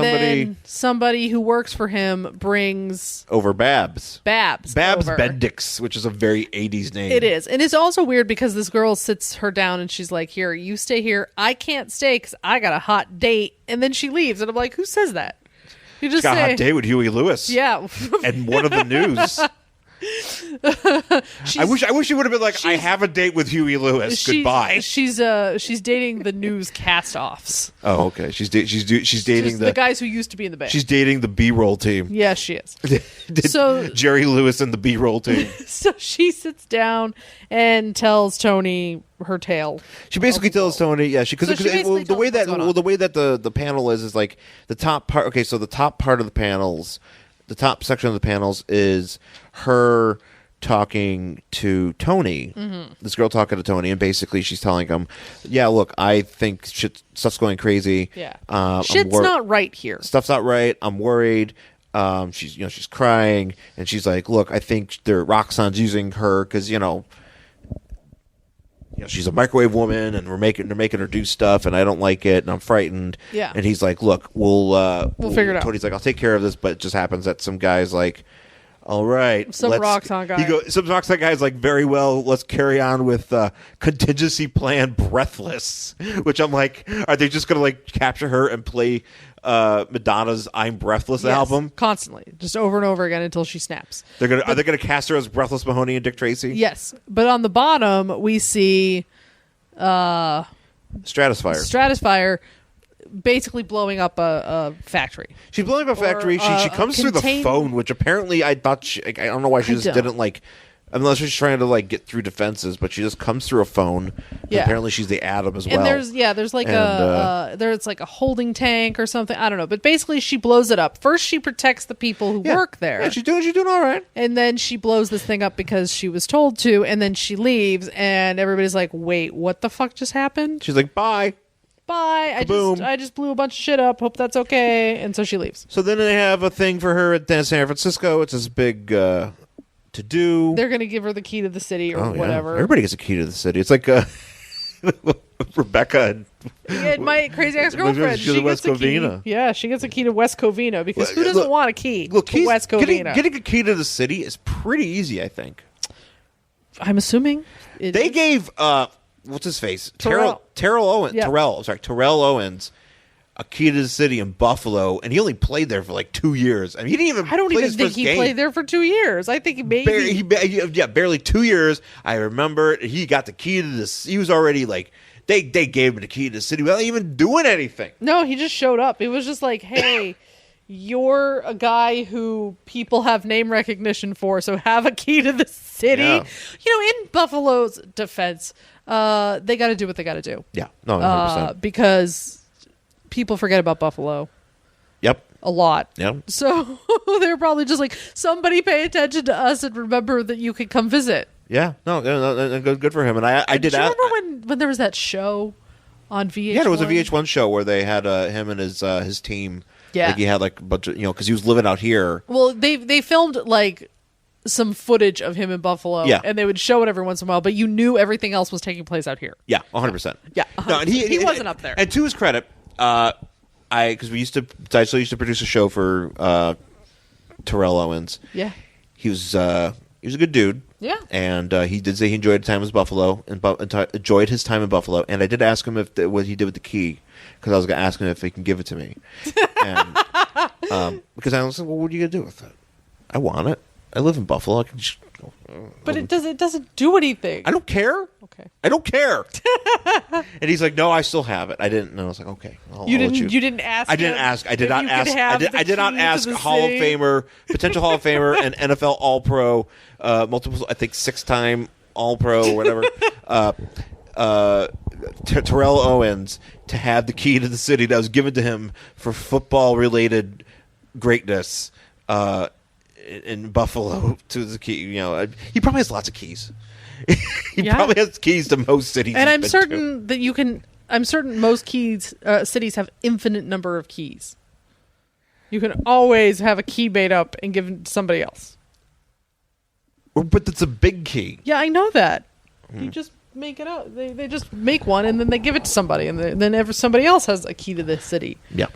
somebody who works for him brings over Babs over. Bendix, which is a very 80s name. It is. And it's also weird because this girl sits her down and she's like, here, you stay here. I can't stay because I got a hot date. And then she leaves. And I'm like, who says that? You just got a hot date with Huey Lewis. Yeah. And one of the news. I wish he would have been like, I have a date with Huey Lewis. Goodbye. She's dating the news cast-offs. Oh, okay. She's dating the guys who used to be in the band. She's dating the B-roll team. Yeah, she is. So Jerry Lewis and the B-roll team. So she sits down and tells Tony her tale. She basically tells Tony, the way that the panel is like the top part. Okay, so the top part of the panels. The top section of the panels is her talking to Tony. Mm-hmm. This girl talking to Tony, and basically she's telling him, "Yeah, look, I think stuff's going crazy. Yeah, shit's not right here. Stuff's not right. I'm worried." She's crying, and she's like, "Look, I think Roxxon's using her because she's a microwave woman, and they're making her do stuff, and I don't like it, and I'm frightened." Yeah. And he's like, "Look, we'll figure it out." Tony's like, "I'll take care of this," but it just happens that some guy's like, "All right, some Roxxon guy." Some Roxxon guy's like, "Very well, let's carry on with contingency plan Breathless," which I'm like, are they just gonna like capture her and play Madonna's "I'm Breathless" album constantly, just over and over again until she snaps? Are they gonna cast her as Breathless Mahoney and Dick Tracy? Yes, but on the bottom we see Stratosfire basically blowing up a factory. She's blowing up a factory. She comes through the phone, which apparently I thought I don't know why she just didn't like. Unless she's trying to like get through defenses, but she just comes through a phone. Yeah. Apparently she's the Atom as well. And there's like there's like a holding tank or something. I don't know, but basically she blows it up. First she protects the people who work there. Yeah, she's doing all right. And then she blows this thing up because she was told to, and then she leaves, and everybody's like, "Wait, what the fuck just happened?" She's like, "Bye." I just blew a bunch of shit up. Hope that's okay. And so she leaves. So then they have a thing for her at San Francisco. It's this big to do. They're gonna give her the key to the city or whatever. Everybody gets a key to the city. It's like Rebecca and my crazy ex-girlfriend. She gets a key. Yeah, she gets a key to West Covina because who doesn't want a key to West Covina? Getting a key to the city is pretty easy, I think. I'm assuming they gave what's his face? Terrell Owens a key to the city in Buffalo, and he only played there for like 2 years. I mean, he didn't even. I don't even think he played there for 2 years. I think barely 2 years. I remember he got the key to this. He was already like they gave him the key to the city without even doing anything. No, he just showed up. It was just like, hey. You're a guy who people have name recognition for, so have a key to the city. Yeah. In Buffalo's defense, They got to do what they got to do. Yeah, no, 100%. Because people forget about buffalo. Yep. A lot. Yep. So they're probably just like, somebody pay attention to us and remember that you can come visit. Yeah, no, good for him. And I did. Do you remember when there was that show on VH1? Yeah, it was a VH1 show where they had him and his team. Yeah, like he had like a bunch of because he was living out here. Well, they filmed like some footage of him in Buffalo. Yeah, and they would show it every once in a while, but you knew everything else was taking place out here. Yeah, 100%. Yeah, 100%. No, and he wasn't up there. And to his credit, because I still used to produce a show for Terrell Owens. Yeah, he was a good dude. Yeah, and he did say he enjoyed his time as Buffalo and enjoyed his time in Buffalo. And I did ask him what he did with the key because I was going to ask him if he can give it to me. And, because I was like, well, what are you going to do with it? I want it. I live in Buffalo. I can just. But it doesn't do anything. I don't care. Okay. I don't care. And he's like, no, I still have it. I didn't. And I was like, okay. You didn't ask. I didn't ask. I did not ask. I did not ask Hall of Famer, potential Hall of Famer, and NFL All Pro, multiple, I think 6-time All Pro or whatever, Terrell Owens to have the key to the city that was given to him for football related greatness. In Buffalo to the key, he probably has lots of keys. He probably has keys to most cities. And I'm certain that you can. I'm certain most cities have infinite number of keys. You can always have a key made up and given to somebody else. But it's a big key. Yeah, I know that. You just make it up. They just make one and then they give it to somebody, and then somebody else has a key to the city. Yeah,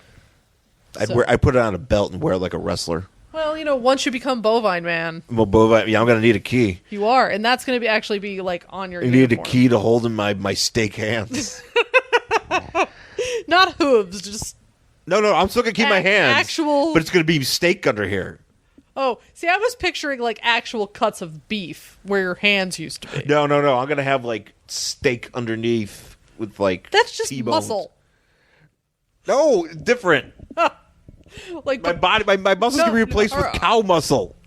I put it on a belt and wear it like a wrestler. Well, once you become bovine man. Well, bovine, I'm going to need a key. You are, and that's going to actually be like on your. You need a key to hold in my steak hands. Not hooves, just. No, I'm still going to keep my hands. Actual. But it's going to be steak under here. Oh, see, I was picturing like actual cuts of beef where your hands used to be. No. I'm going to have like steak underneath with like. That's just T-bones. muscle. No, different. Like my body, my muscles can be replaced with cow muscle.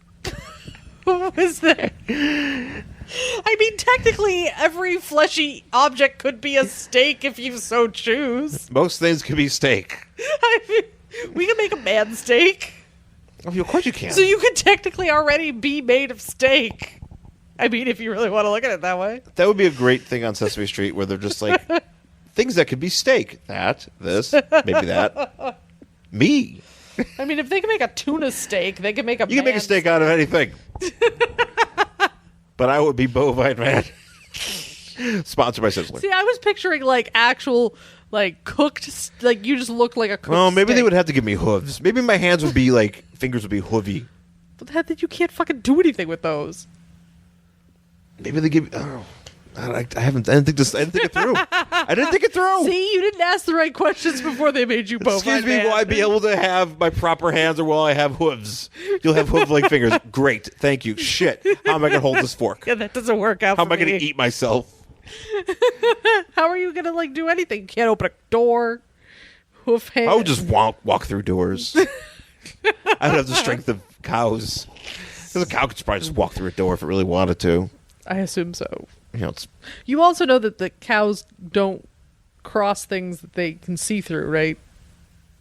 What was there? I mean, technically, every fleshy object could be a steak if you so choose. Most things can be steak. I mean, we can make a man steak. Oh, of course you can. So you could technically already be made of steak. I mean, if you really want to look at it that way. That would be a great thing on Sesame Street where they're just like, things that could be steak. That, this, maybe that. Me. I mean, if they can make a tuna steak, they can make a. You can make a steak out of anything. But I would be bovine man. Sponsored by Sizzler. See, I was picturing like actual, like cooked, like you just look like a cooked. Oh, maybe steak. they would have to give me hooves. Maybe my hands would be like fingers would be hoovy. But that you can't fucking do anything with those. Maybe they give. Oh, I didn't think it through. I didn't think it through. See, you didn't ask the right questions before they made you bovine. Excuse me, will I be able to have my proper hands or will I have hooves? You'll have hoof-like fingers. Great, thank you. Shit, how am I going to hold this fork? Yeah, that doesn't work out. How am I going to eat myself? How are you going to like do anything? You can't open a door. Hoof hands. I would just walk through doors. I would have the strength of cows. Because a cow could probably just walk through a door if it really wanted to. I assume so. You also know that the cows don't cross things that they can see through, right?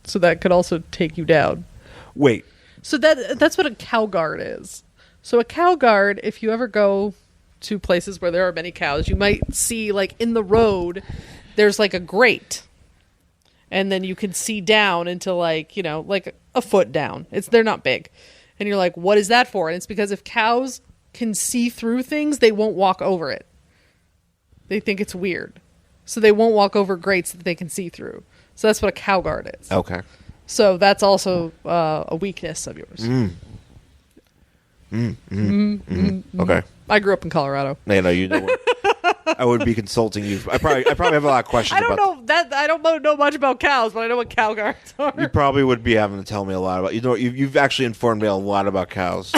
So that could also take you down. Wait. So that's what a cow guard is. So a cow guard, if you ever go to places where there are many cows, you might see like in the road, there's like a grate. And then you can see down into like, like a foot down. They're not big. And you're like, what is that for? And it's because if cows can see through things, they won't walk over it. They think it's weird. So they won't walk over grates that they can see through. So that's what a cow guard is. Okay. So that's also a weakness of yours. Okay. I grew up in Colorado. No, you know what? I would be consulting you. I probably have a lot of questions. I don't know much about cows, but I know what cow guards are. You probably would be having to tell me a lot about. You've actually informed me a lot about cows.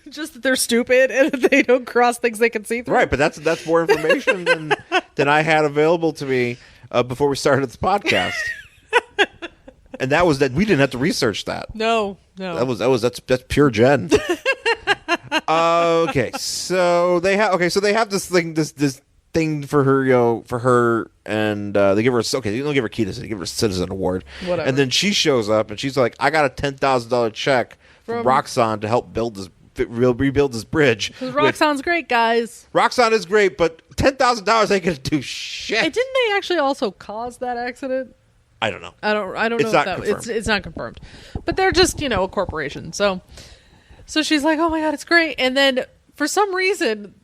Just that they're stupid and they don't cross things they can see through. Right, but that's more information than I had available to me before we started this podcast. And that was that we didn't have to research that. No. That's pure Jen. Okay, so they have this thing for her, and they give her they don't give her key to they give her a citizen award. Whatever. And then she shows up and she's like, I got a $10,000 check from Roxxon to help rebuild this bridge. Because Roxxon's great, guys. Roxxon is great, but $10,000 ain't gonna do shit. And didn't they actually also cause that accident? I don't know. I don't know. It's not confirmed, but they're just a corporation. So she's like, oh my god, it's great. And then for some reason,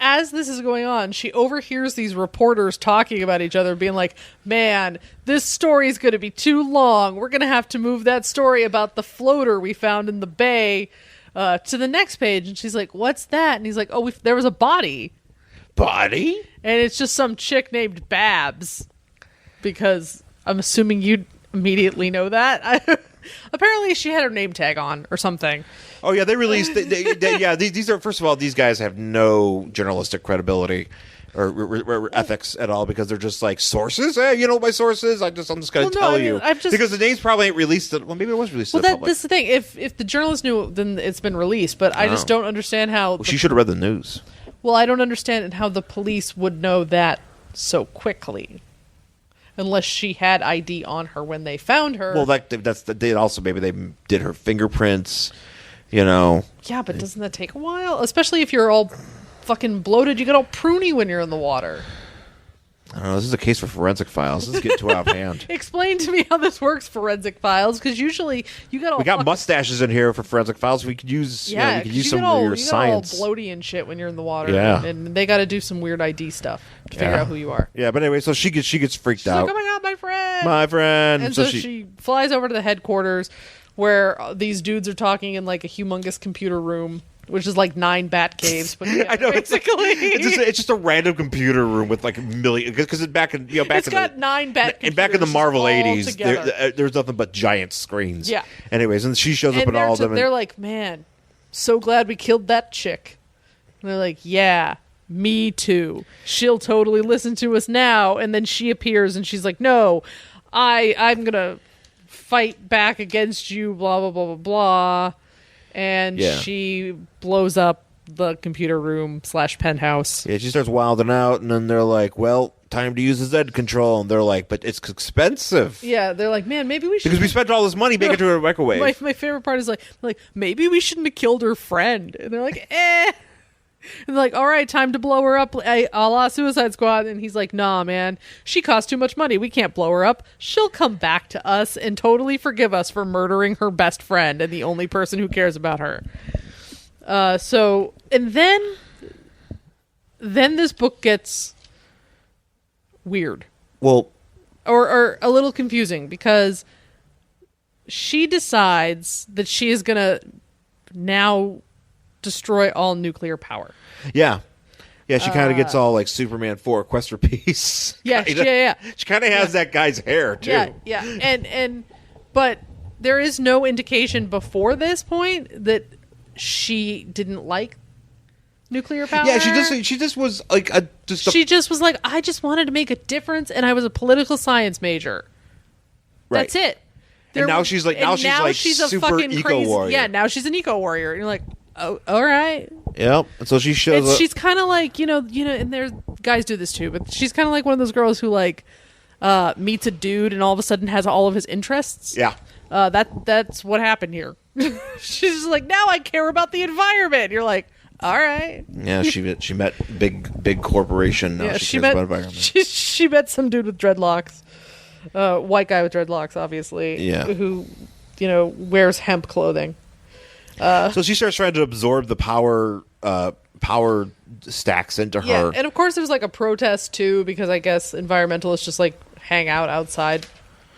as this is going on, she overhears these reporters talking about each other, being like, man, this story is going to be too long. We're going to have to move that story about the floater we found in the bay to the next page. And she's like, what's that? And he's like, oh, there was a body. Body? And it's just some chick named Babs. Because I'm assuming you'd immediately know that. Apparently she had her name tag on or something. Oh yeah, they released. These are, first of all, these guys have no journalistic credibility or ethics at all, because they're just like, sources. Hey, you know my sources. I'm just going to tell you because the names probably ain't released. Well, maybe it was released. Well, that's the thing. If the journalist knew, then it's been released. But I just don't understand how. Well, she should have read the news. Well, I don't understand how the police would know that so quickly. Unless she had ID on her when they found her. Well, they also maybe they did her fingerprints, Yeah, but doesn't that take a while? Especially if you're all fucking bloated, you get all pruny when you're in the water. I don't know. This is a case for forensic files. This is getting too out of hand. Explain to me how this works, forensic files, because usually you got all. We got mustaches in here for forensic files. We could use. We could use some of your science. You get all bloaty and shit when you're in the water. Yeah, and they got to do some weird ID stuff to figure out who you are. Yeah, but anyway, so she gets freaked out. Like, oh my god, my friend. And so she flies over to the headquarters where these dudes are talking in like a humongous computer room, which is like 9 bat caves. But I know, basically, it's just a random computer room with like a million. Because it's back in it's got 9 bat. And back in the Marvel '80s, there's nothing but giant screens. Yeah. Anyways, and she shows up at all of them. They're like, man, so glad we killed that chick. And they're like, yeah. Me too. She'll totally listen to us now. And then she appears and she's like, no, I'm gonna fight back against you, blah blah blah blah blah. And she blows up the computer room / penthouse. Yeah, she starts wilding out, and then they're like, well, time to use the Z control. And they're like, but it's expensive. Yeah, they're like, man, maybe we should, because we spent all this money making it to a microwave. My favorite part is like maybe we shouldn't have killed her friend. And they're like, And they're like, all right, time to blow her up, a la Suicide Squad. And he's like, nah, man, she costs too much money. We can't blow her up. She'll come back to us and totally forgive us for murdering her best friend and the only person who cares about her. And then this book gets weird. Well, or a little confusing, because she decides that she is going to now destroy all nuclear power. Yeah, she kind of gets all like Superman 4, Quest for Peace. Yeah. She kind of has that guy's hair too. Yeah. And but there is no indication before this point that she didn't like nuclear power. Yeah, she just was like she just was like, I just wanted to make a difference, and I was a political science major. Right. That's it. And now she's a super fucking eco warrior. Yeah, now she's an eco warrior, and you're like, oh, all right. Yep. And so she shows up. She's kind of like, and there's guys do this too, but she's kind of like one of those girls who like meets a dude and all of a sudden has all of his interests. Yeah. That's what happened here. She's just like, now I care about the environment. You're like, all right. Yeah, she met big corporation. Now she cares about environment. She met some dude with dreadlocks. White guy with dreadlocks, obviously. Yeah. Who, wears hemp clothing. So she starts trying to absorb the power stacks into her. Yeah, and of course there's like a protest too, because I guess environmentalists just like hang out outside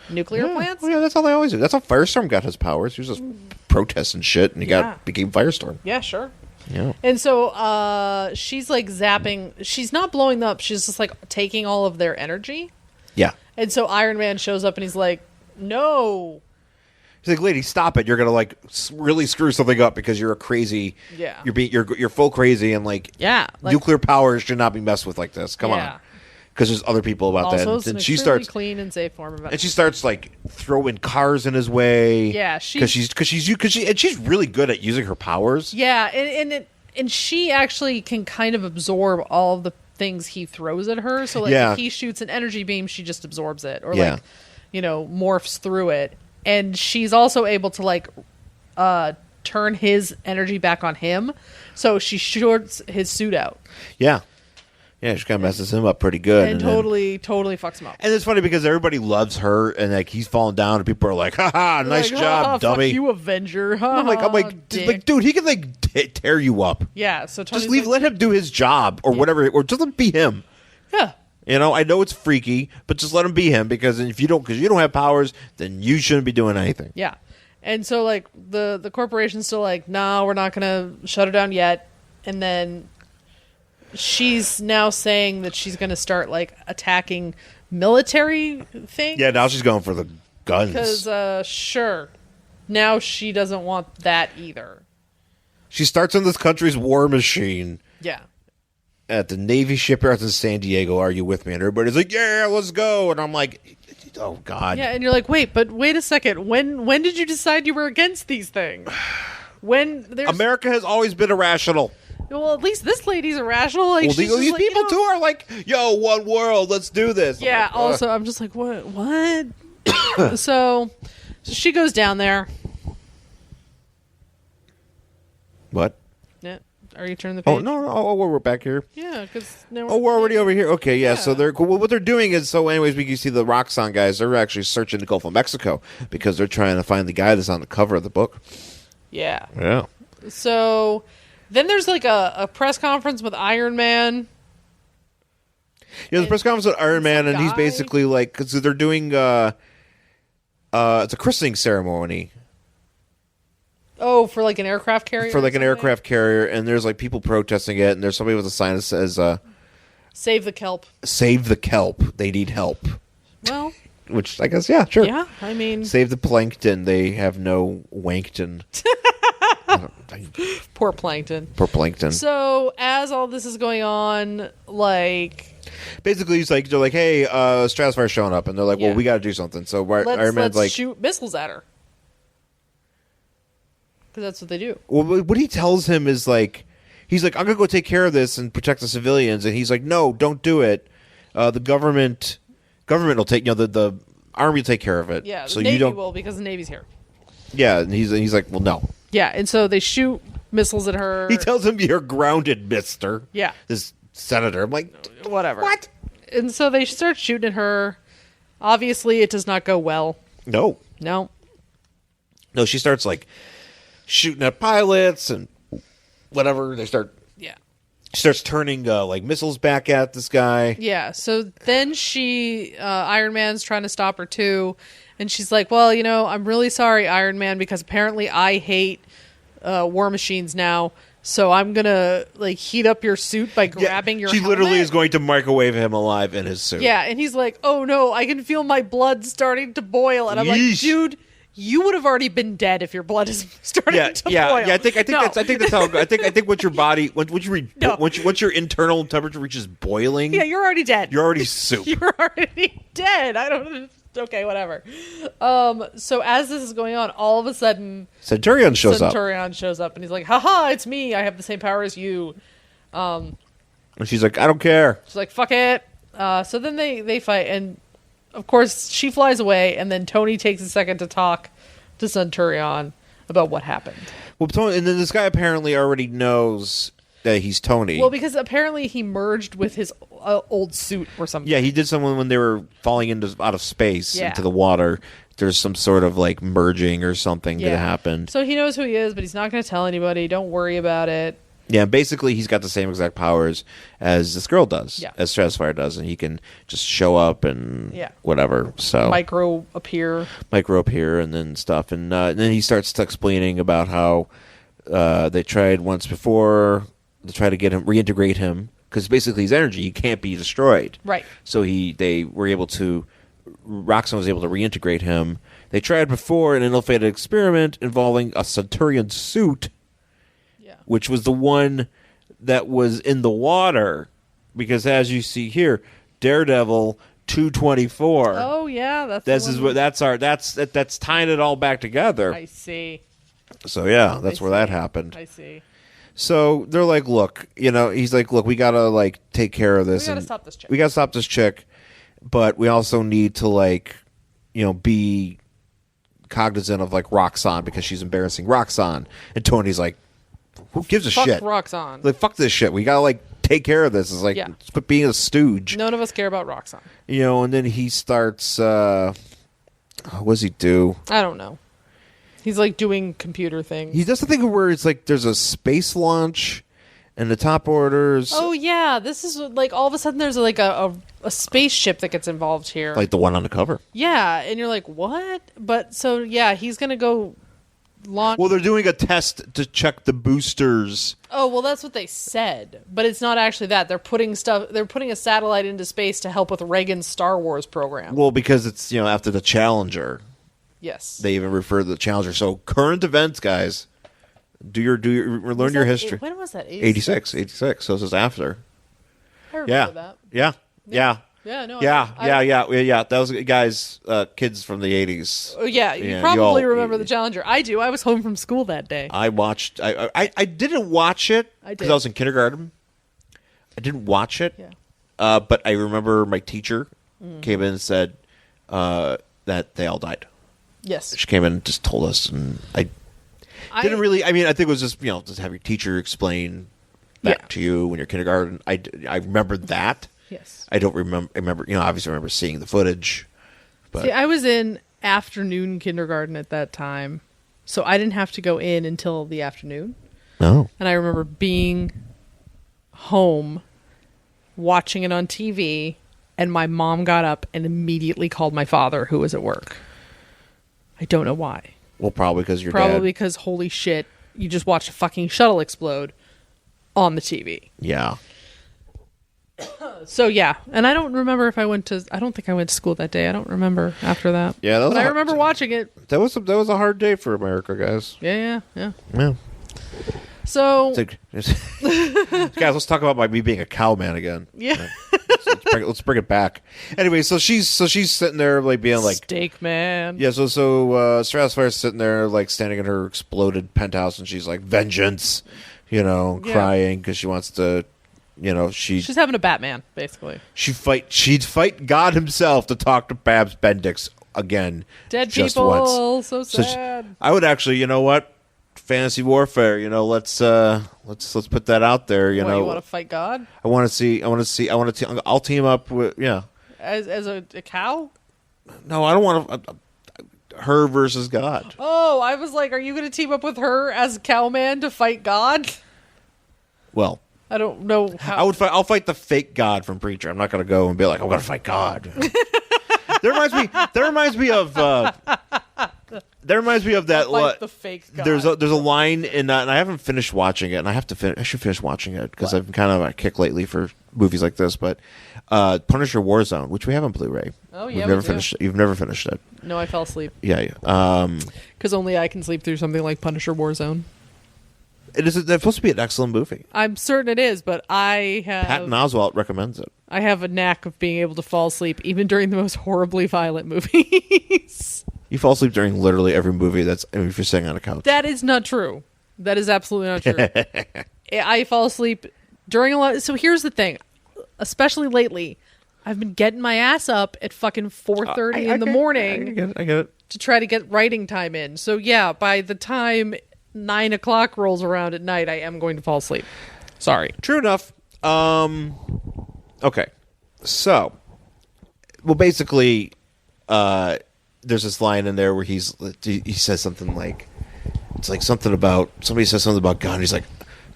nuclear plants. Well, yeah, that's how they always do. That's how Firestorm got his powers. He was just protesting shit, and he became Firestorm. Yeah, sure. Yeah. And so she's like zapping. She's not blowing them up. She's just like taking all of their energy. Yeah. And so Iron Man shows up and he's like, no. He's like, lady, stop it. You're going to like really screw something up because you're a crazy. Yeah. You're full crazy, and like, yeah, nuclear power should not be messed with like this. Come on. because there's other people about also, that. It's an extremely clean and safe form of energy. And she starts like throwing cars in his way. Yeah, because she's really good at using her powers. Yeah, and she actually can kind of absorb all of the things he throws at her. So like if he shoots an energy beam, she just absorbs it, or like morphs through it. And she's also able to like turn his energy back on him. So she shorts his suit out. Yeah. Yeah, she kind of messes him up pretty good. And totally fucks him up. And it's funny because everybody loves her, and like he's falling down, and people are like, "Ha nice job, dummy." Fuck you, Avenger. I'm like, dude, he can like tear you up. Yeah, so Tony's just let him do his job or whatever, or just let him be him. Yeah. I know it's freaky, but just let him be him because you don't have powers, then you shouldn't be doing anything. Yeah. And so like the corporation's still like, "No, we're not going to shut her down yet." And then she's now saying that she's going to start like attacking military things. Yeah, now she's going for the guns. Because sure, now she doesn't want that either. She starts on this country's war machine. Yeah. At the Navy shipyards in San Diego. Are you with me? And everybody's like, "Yeah, let's go." And I'm like, oh God. Yeah, and you're like, wait a second. When did you decide you were against these things? America has always been irrational. Well, at least this lady's irrational. Like, these like, people too are like, "Yo, one world, let's do this." Yeah. Like, also, I'm just like, what? so she goes down there. What? Yeah. Are you turning the page? Oh no! Oh, we're back here. Yeah, because we're already over here. Okay, yeah. So they're what they're doing is anyways, we can see the Roxxon guys. They're actually searching the Gulf of Mexico because they're trying to find the guy that's on the cover of the book. Yeah. Yeah. So then there's like a press conference with Iron Man. Yeah, the press conference with Iron Man, and he's basically like, because they're doing it's a christening ceremony. Oh, for like an aircraft carrier? For like an aircraft carrier, and there's like people protesting it, and there's somebody with a sign that says, "Save the kelp." Save the kelp. They need help. Well. Which I guess, yeah, sure. Yeah, I mean. Save the plankton. They have no wankton. Poor plankton. Poor plankton. So, as all this is going on, like... Basically, they're like, "Hey, Stratosfire's showing up," and they're like, "Well, we got to do something." So Iron Man's like, shoot missiles at her. Because that's what they do. Well, what he tells him is like, he's like, "I'm gonna go take care of this and protect the civilians," and he's like, "No, don't do it. The government will take, the army will take care of it." Yeah, the so Navy you don't will, because the Navy's here. Yeah, and he's like, "Well, no." Yeah, and so they shoot missiles at her. He tells him, "You're grounded, mister." Yeah. This senator. I'm like, whatever. What? And so they start shooting at her. Obviously, it does not go well. No. No, she starts like shooting at pilots and whatever. She starts turning like missiles back at this guy. Yeah. So then Iron Man's trying to stop her too, and she's like, "Well, I'm really sorry, Iron Man, because apparently I hate war machines now. So I'm gonna like heat up your suit by grabbing your helmet." She literally is going to microwave him alive in his suit. Yeah, and he's like, "Oh no, I can feel my blood starting to boil," and I'm like, "Dude, you would have already been dead if your blood is starting to boil." Yeah. I think that's how. I think once your body, once your internal temperature reaches boiling, yeah, you're already dead. You're already soup. You're already dead. I don't. Okay, whatever. So as this is going on, all of a sudden, Centurion shows up, and he's like, "Haha, it's me. I have the same power as you." And she's like, "I don't care." She's like, "Fuck it." So then they fight, and of course she flies away, and then Tony takes a second to talk to Centurion about what happened. Well, Tony, and then this guy apparently already knows that he's Tony. Well, because apparently he merged with his old suit or something. Yeah, he did something when they were falling out of space into the water. There's some sort of like merging or something that happened. So he knows who he is, but he's not going to tell anybody. Don't worry about it. Yeah, basically he's got the same exact powers as this girl does, as Stratosfire does, and he can just show up and whatever. So micro appear, and then stuff, and then he starts explaining about how they tried once before to try to reintegrate him, because basically his energy, he can't be destroyed. Right. So Roxxon was able to reintegrate him. They tried before an ill-fated experiment involving a Centurion suit, which was the one that was in the water, because as you see here, Daredevil 224. Oh yeah, that's tying it all back together. I see. So yeah, that's where that happened. I see. So they're like, look, he's like, look, we gotta like take care of this. We gotta stop this chick. We gotta stop this chick, but we also need to like, be cognizant of like Roxanne because she's embarrassing Roxanne. And Tony's like, who gives a shit? Fuck Roxanne. Like, fuck this shit. We gotta like take care of this. It's like, quit being a stooge. None of us care about Roxanne. And then he starts. What does he do? I don't know. He's like doing computer things. He does the thing where it's like there's a space launch, and the top orders. Oh yeah, this is like all of a sudden there's like a spaceship that gets involved here, like the one on the cover. Yeah, and you're like, what? But so yeah, he's gonna go launch. Well, they're doing a test to check the boosters. Oh well, that's what they said, but it's not actually that. They're putting a satellite into space to help with Reagan's Star Wars program. Well, because it's after the Challenger. Yes. They even refer to the Challenger. So current events, guys. Learn your history. When was that? 86. So this is after. I remember that. Yeah. That was guys, kids from the 80s. Oh, yeah, you probably remember the Challenger. I do. I was home from school that day. I watched. I didn't watch it because I was in kindergarten. I didn't watch it. Yeah. But I remember my teacher came in and said that they all died. Yes. She came in and just told us, and I didn't really. I mean, I think it was just just have your teacher explain that to you when you're kindergarten. I remember that. Yes. I don't remember. Obviously, remember seeing the footage. But see, I was in afternoon kindergarten at that time, so I didn't have to go in until the afternoon. No. And I remember being home, watching it on TV, and my mom got up and immediately called my father, who was at work. I don't know why. Well, probably because your Probably dad. because, holy shit, you just watched a fucking shuttle explode on the TV. Yeah. So, yeah. And I don't remember if I don't think I went to school that day. I don't remember after that. Yeah. But I remember watching it. That was a hard day for America, guys. Yeah. Yeah. So. Guys, let's talk about me being a cowman again. Yeah. Let's bring it back. Anyway, so she's sitting there like being like steak man. Yeah, so Stratosfire's sitting there like standing in her exploded penthouse, and she's like vengeance, crying because she wants to, she's having a Batman basically. She'd fight God himself to talk to Babs Bendix again. Dead just people, once. so sad. I would actually, fantasy warfare. Let's put that out there. You want to fight God? I'll team up with as a cow. No, I don't want to. Her versus God. Oh, I was like, are you going to team up with her as cowman to fight God? Well, I don't know how. I'll fight the fake God from Preacher. I'm not going to go and be like, I'm going to fight God. That reminds me of that. The fake God. There's a line in and I haven't finished watching it, and I should finish watching it because I've been kind of a kick lately for movies like this. But Punisher Warzone, which we have on Blu-ray. Oh yeah, we've never finished it. You've never finished it. No, I fell asleep. Yeah. Because only I can sleep through something like Punisher Warzone. It's supposed to be an excellent movie. I'm certain it is, but I have... Patton Oswalt recommends it. I have a knack of being able to fall asleep even during the most horribly violent movies. You fall asleep during literally every movie if you're sitting on a couch. That is not true. That is absolutely not true. I fall asleep during a lot... So here's the thing. Especially lately, I've been getting my ass up at fucking 4:30 in the morning. I get it. To try to get writing time in. So yeah, by the time 9 o'clock rolls around at night, I am going to fall asleep. Sorry. True enough. Okay. So, well, basically, there's this line in there where he says something like, it's like somebody says something about God, and he's like,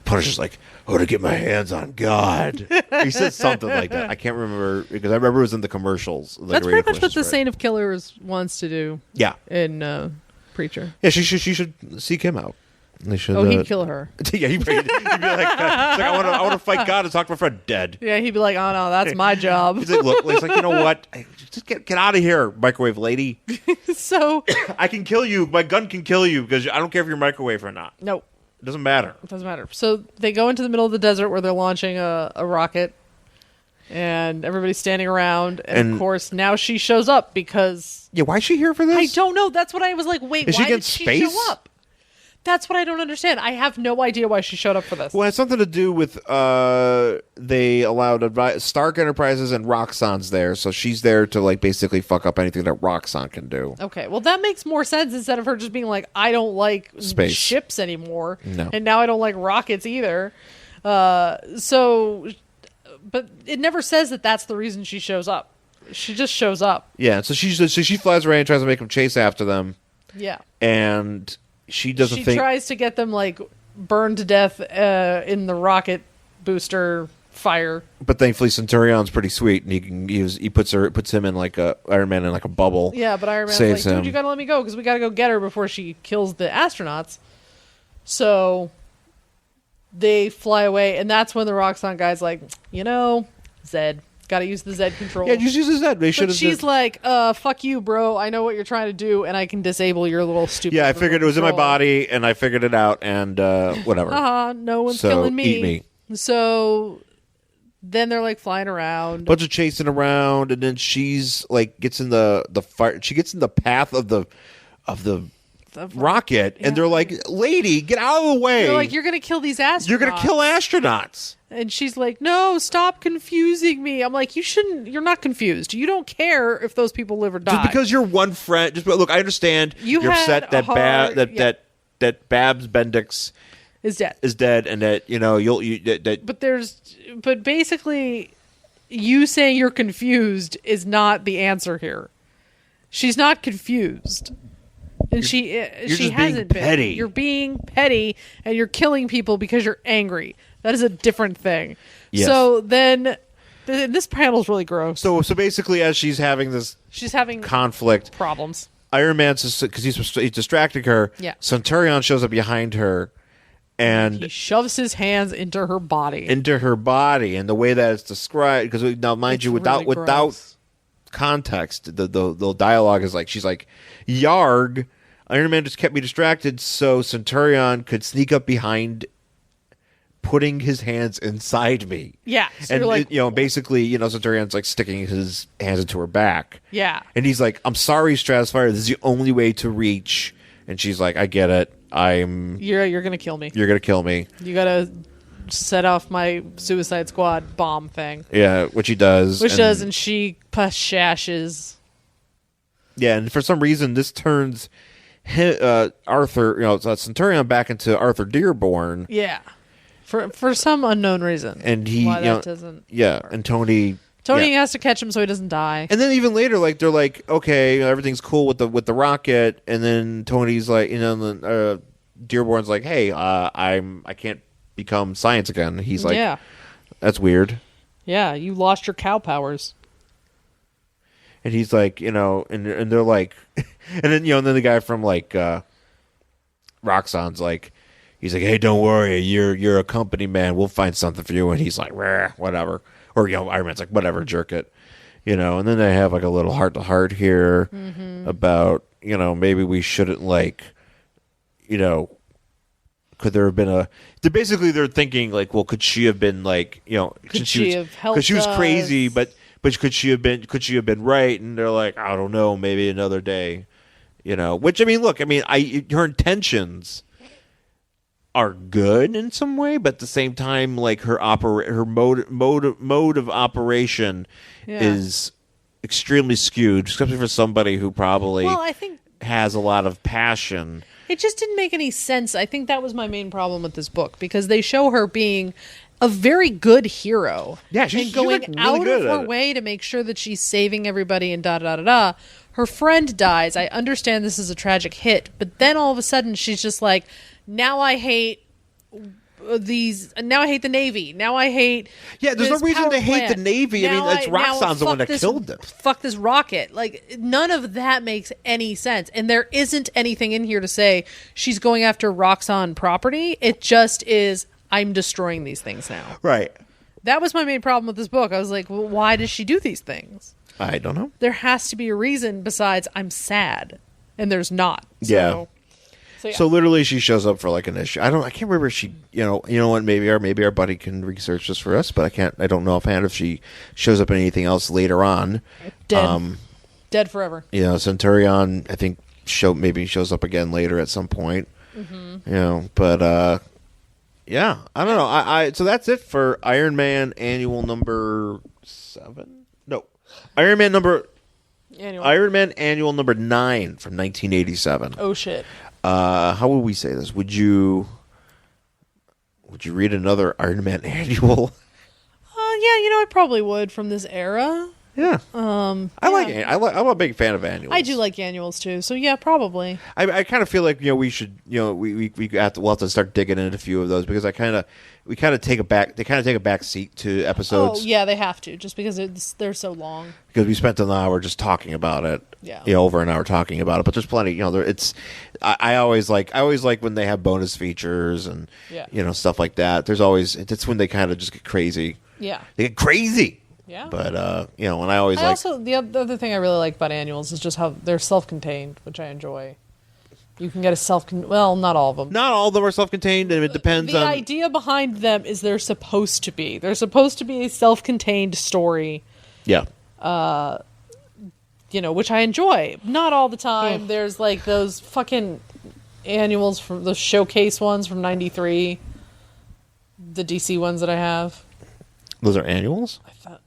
Punisher's like, to get my hands on God. He said something like that. I can't remember, because I remember it was in the commercials. That's pretty much what the Saint of Killers wants to do. Yeah. In Preacher. Yeah, she should seek him out. They should, he'd kill her. Yeah, he'd be like, I want to fight God and talk to my friend dead. Yeah, he'd be like, oh no, that's my job. He's like, you know what? Just get out of here, microwave lady. So I can kill you. My gun can kill you because I don't care if you're microwave or not. No. It doesn't matter. It doesn't matter. So they go into the middle of the desert where they're launching a rocket. And everybody's standing around. And of course, now she shows up because... Yeah, why is she here for this? I don't know. That's what I was like, wait, why did she show up? That's what I don't understand. I have no idea why she showed up for this. Well, it has something to do with they allowed Stark Enterprises and Roxxon's there, so she's there to like basically fuck up anything that Roxxon can do. Okay, well that makes more sense instead of her just being like, I don't like space ships anymore, no, and now I don't like rockets either. But it never says that that's the reason she shows up. She just shows up. Yeah, so she flies away and tries to make them chase after them. Yeah, and she doesn't think... She tries to get them, like, burned to death in the rocket booster fire. But thankfully Centurion's pretty sweet, and he puts him in, like, Iron Man in, like, a bubble. Yeah, but Iron Man's like, dude, you gotta let me go, because we gotta go get her before she kills the astronauts. So they fly away, and that's when the Roxxon guy's like, Zed. Gotta use the Z control. Yeah, just use the Z. They should have. She's like, fuck you, bro. I know what you're trying to do, and I can disable your little stupid... Yeah, I figured it was in my body, and I figured it out, and whatever. No one's killing me. Eat me. So then they're like flying around. Bunch of chasing around, and then she's like gets in the fire. She gets in the path of the rocket, and they're like, lady, get out of the way. They're like, you're gonna kill these astronauts. You're gonna kill astronauts. And she's like, no, stop confusing me. I'm like, you're not confused. You don't care if those people live or die. Just because you're one friend. Look, I understand you're upset that that Babs Bendix is dead, and that But basically, you saying you're confused is not the answer here. She's not confused. And she hasn't been. Petty. You're being petty, and you're killing people because you're angry. That is a different thing. Yes. So then, this panel's really gross. So basically, as she's having conflict problems. Iron Man's because he's distracting her. Yeah. Centurion shows up behind her, and he shoves his hands into her body. And the way that it's described, because now, mind you, without context, the dialogue is like, she's like, "Yarg." Iron Man just kept me distracted so Centurion could sneak up behind, putting his hands inside me. Yeah. So and, like, basically, Centurion's like sticking his hands into her back. Yeah. And he's like, I'm sorry, Stratosfire, this is the only way to reach. And she's like, I get it. You're going to kill me. You're going to kill me. You got to set off my Suicide Squad bomb thing. Yeah, which he does. And she shashes. Yeah, and for some reason, this turns Arthur, Centurion back into Arthur Dearborn. Yeah, for some unknown reason. And he, doesn't. Yeah, and Tony has to catch him so he doesn't die. And then even later, like they're like, okay, everything's cool with the rocket, and then Tony's like, Dearborn's like, hey, I can't become science again. He's like, yeah, that's weird. Yeah, you lost your cow powers. And he's like, and they're like, and then then the guy from like Roxxon's like, he's like, hey, don't worry, you're a company man, we'll find something for you. And he's like, whatever. Or Iron Man's like, whatever, jerk it. And then they have like a little heart to heart here about maybe we shouldn't could there have been they're thinking like, well, could she have been like could she have helped us? Because she was crazy, but could she have been right? And they're like, I don't know, maybe another day. Which her intentions are good in some way, but at the same time, like her mode of operation is extremely skewed, especially for somebody who probably I think has a lot of passion. It just didn't make any sense. I think that was my main problem with this book, because they show her being a very good hero. Yeah, she's going really out good of her way to make sure that she's saving everybody and da-da-da-da-da. Her friend dies. I understand this is a tragic hit, but then all of a sudden she's just like, now I hate the Navy. Now I hate there's no reason to hate the Navy. It's Roxxon's the one that killed them. Fuck this rocket. Like, none of that makes any sense. And there isn't anything in here to say she's going after Roxxon property. It just is, I'm destroying these things now. Right. That was my main problem with this book. I was like, well, why does she do these things? I don't know. There has to be a reason besides I'm sad. And there's not. So. Yeah. So literally, she shows up for like an issue. I can't remember if she, you know what? Maybe our buddy can research this for us, but I don't know offhand if she shows up in anything else later on. Dead forever. You know, Centurion, I think maybe shows up again later at some point. Mm-hmm. You know, but yeah, I don't know. So that's it for Iron Man Annual number 7. No, Iron Man Annual number 9 from 1987. Oh shit. How would we say this? Would you read another Iron Man Annual? Yeah, I probably would from this era. Yeah. I'm a big fan of annuals. I do like annuals too. So yeah, probably. I kind of feel like we should we'll have to start digging into a few of those because we kind of take a back seat to episodes. Oh yeah, they have to just because they're so long. Because we spent an hour just talking about it. Yeah. Over an hour talking about it, but there's plenty. I always like when they have bonus features and stuff like that. That's when they kind of just get crazy. Yeah. They get crazy. Yeah. But, and I always also, the other thing I really like about annuals is just how they're self-contained, which I enjoy. You can get well, not all of them. Not all of them are self-contained, and it depends on... The idea behind them is they're supposed to be. They're supposed to be a self-contained story. Yeah. Which I enjoy. Not all the time. There's, like, those fucking annuals, from the showcase ones from 93. The DC ones that I have. Those are annuals? I thought...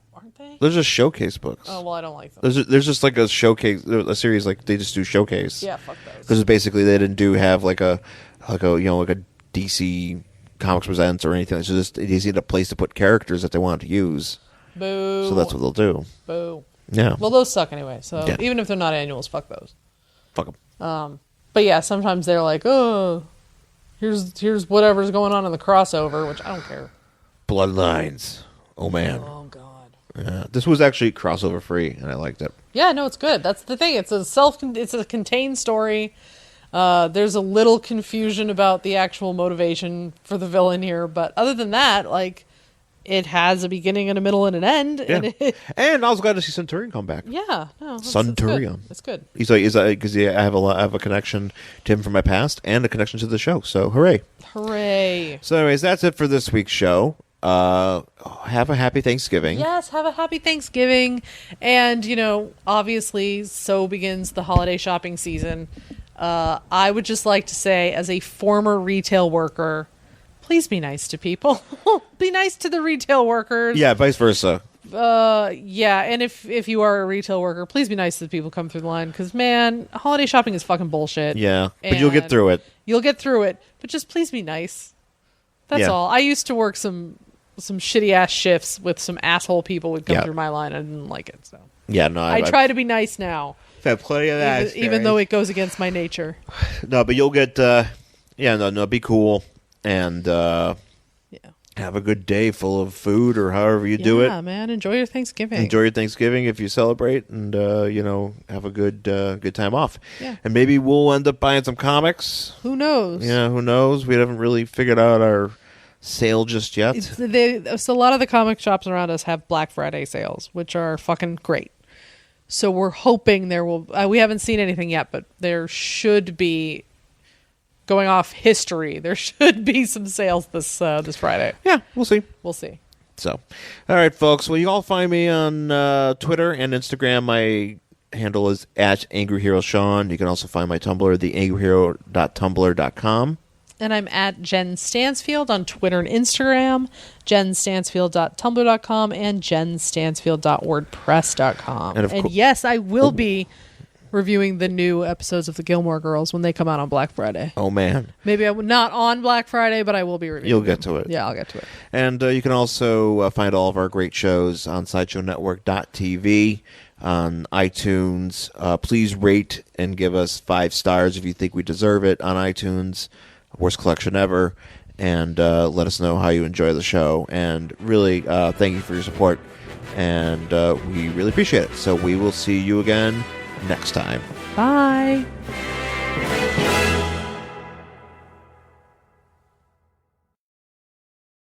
Those are just showcase books. Oh, well, I don't like them. There's just like a showcase, a series like they just do showcase. Yeah, fuck those. Because basically they didn't have like a DC Comics Presents or anything. It's just they just need a place to put characters that they want to use. Boo. So that's what they'll do. Boo. Yeah. Well, those suck anyway. So even if they're not annuals, fuck those. Fuck them. But yeah, sometimes they're like, oh, here's whatever's going on in the crossover, which I don't care. Bloodlines. Oh man. Oh god. Yeah, this was actually crossover free, and I liked it. Yeah, no, it's good. That's the thing. It's a contained story. There's a little confusion about the actual motivation for the villain here, but other than that, like, it has a beginning and a middle and an end. Yeah. And I was glad to see Centurion come back. Yeah, no, Centurion. It's good. He's like, because I have a connection to him from my past and a connection to the show. So hooray! Hooray! So, anyways, that's it for this week's show. Have a happy Thanksgiving. Yes, have a happy Thanksgiving. And, obviously, so begins the holiday shopping season. I would just like to say, as a former retail worker, please be nice to people. Be nice to the retail workers. Yeah, vice versa. Yeah, and if you are a retail worker, please be nice to the people who come through the line. Because, man, holiday shopping is fucking bullshit. Yeah, but you'll get through it. You'll get through it. But just please be nice. That's all. I used to work some shitty ass shifts with some asshole people would come through my line. I didn't like it. So yeah, no, I try to be nice now. I've had plenty of that, even though it goes against my nature. No, but you'll get. Be cool and have a good day full of food or however you do it. Yeah, man, enjoy your Thanksgiving. Enjoy your Thanksgiving if you celebrate, and have a good time off. Yeah, and maybe we'll end up buying some comics. Who knows? Yeah, who knows? We haven't really figured out our sale just yet. So a lot of the comic shops around us have Black Friday sales, which are fucking great. So we're hoping there will. We haven't seen anything yet, but there should be. Going off history, there should be some sales this Friday. Yeah, we'll see. We'll see. So, all right, folks. Well, you all find me on Twitter and Instagram. My handle is @AngryHeroShawn. You can also find my Tumblr, theangryhero.tumblr.com. And I'm @Jen Stansfield on Twitter and Instagram, jenstansfield.tumblr.com, and jenstansfield.wordpress.com. And yes, I will be reviewing the new episodes of the Gilmore Girls when they come out on Black Friday. Oh, man. Maybe not on Black Friday, but I will be reviewing You'll get to it. Yeah, I'll get to it. And you can also find all of our great shows on SideshowNetwork.tv, on iTunes. Please rate and give us 5 stars if you think we deserve it on iTunes. Worst collection ever. And let us know how you enjoy the show. And really, thank you for your support. And we really appreciate it. So we will see you again next time. Bye.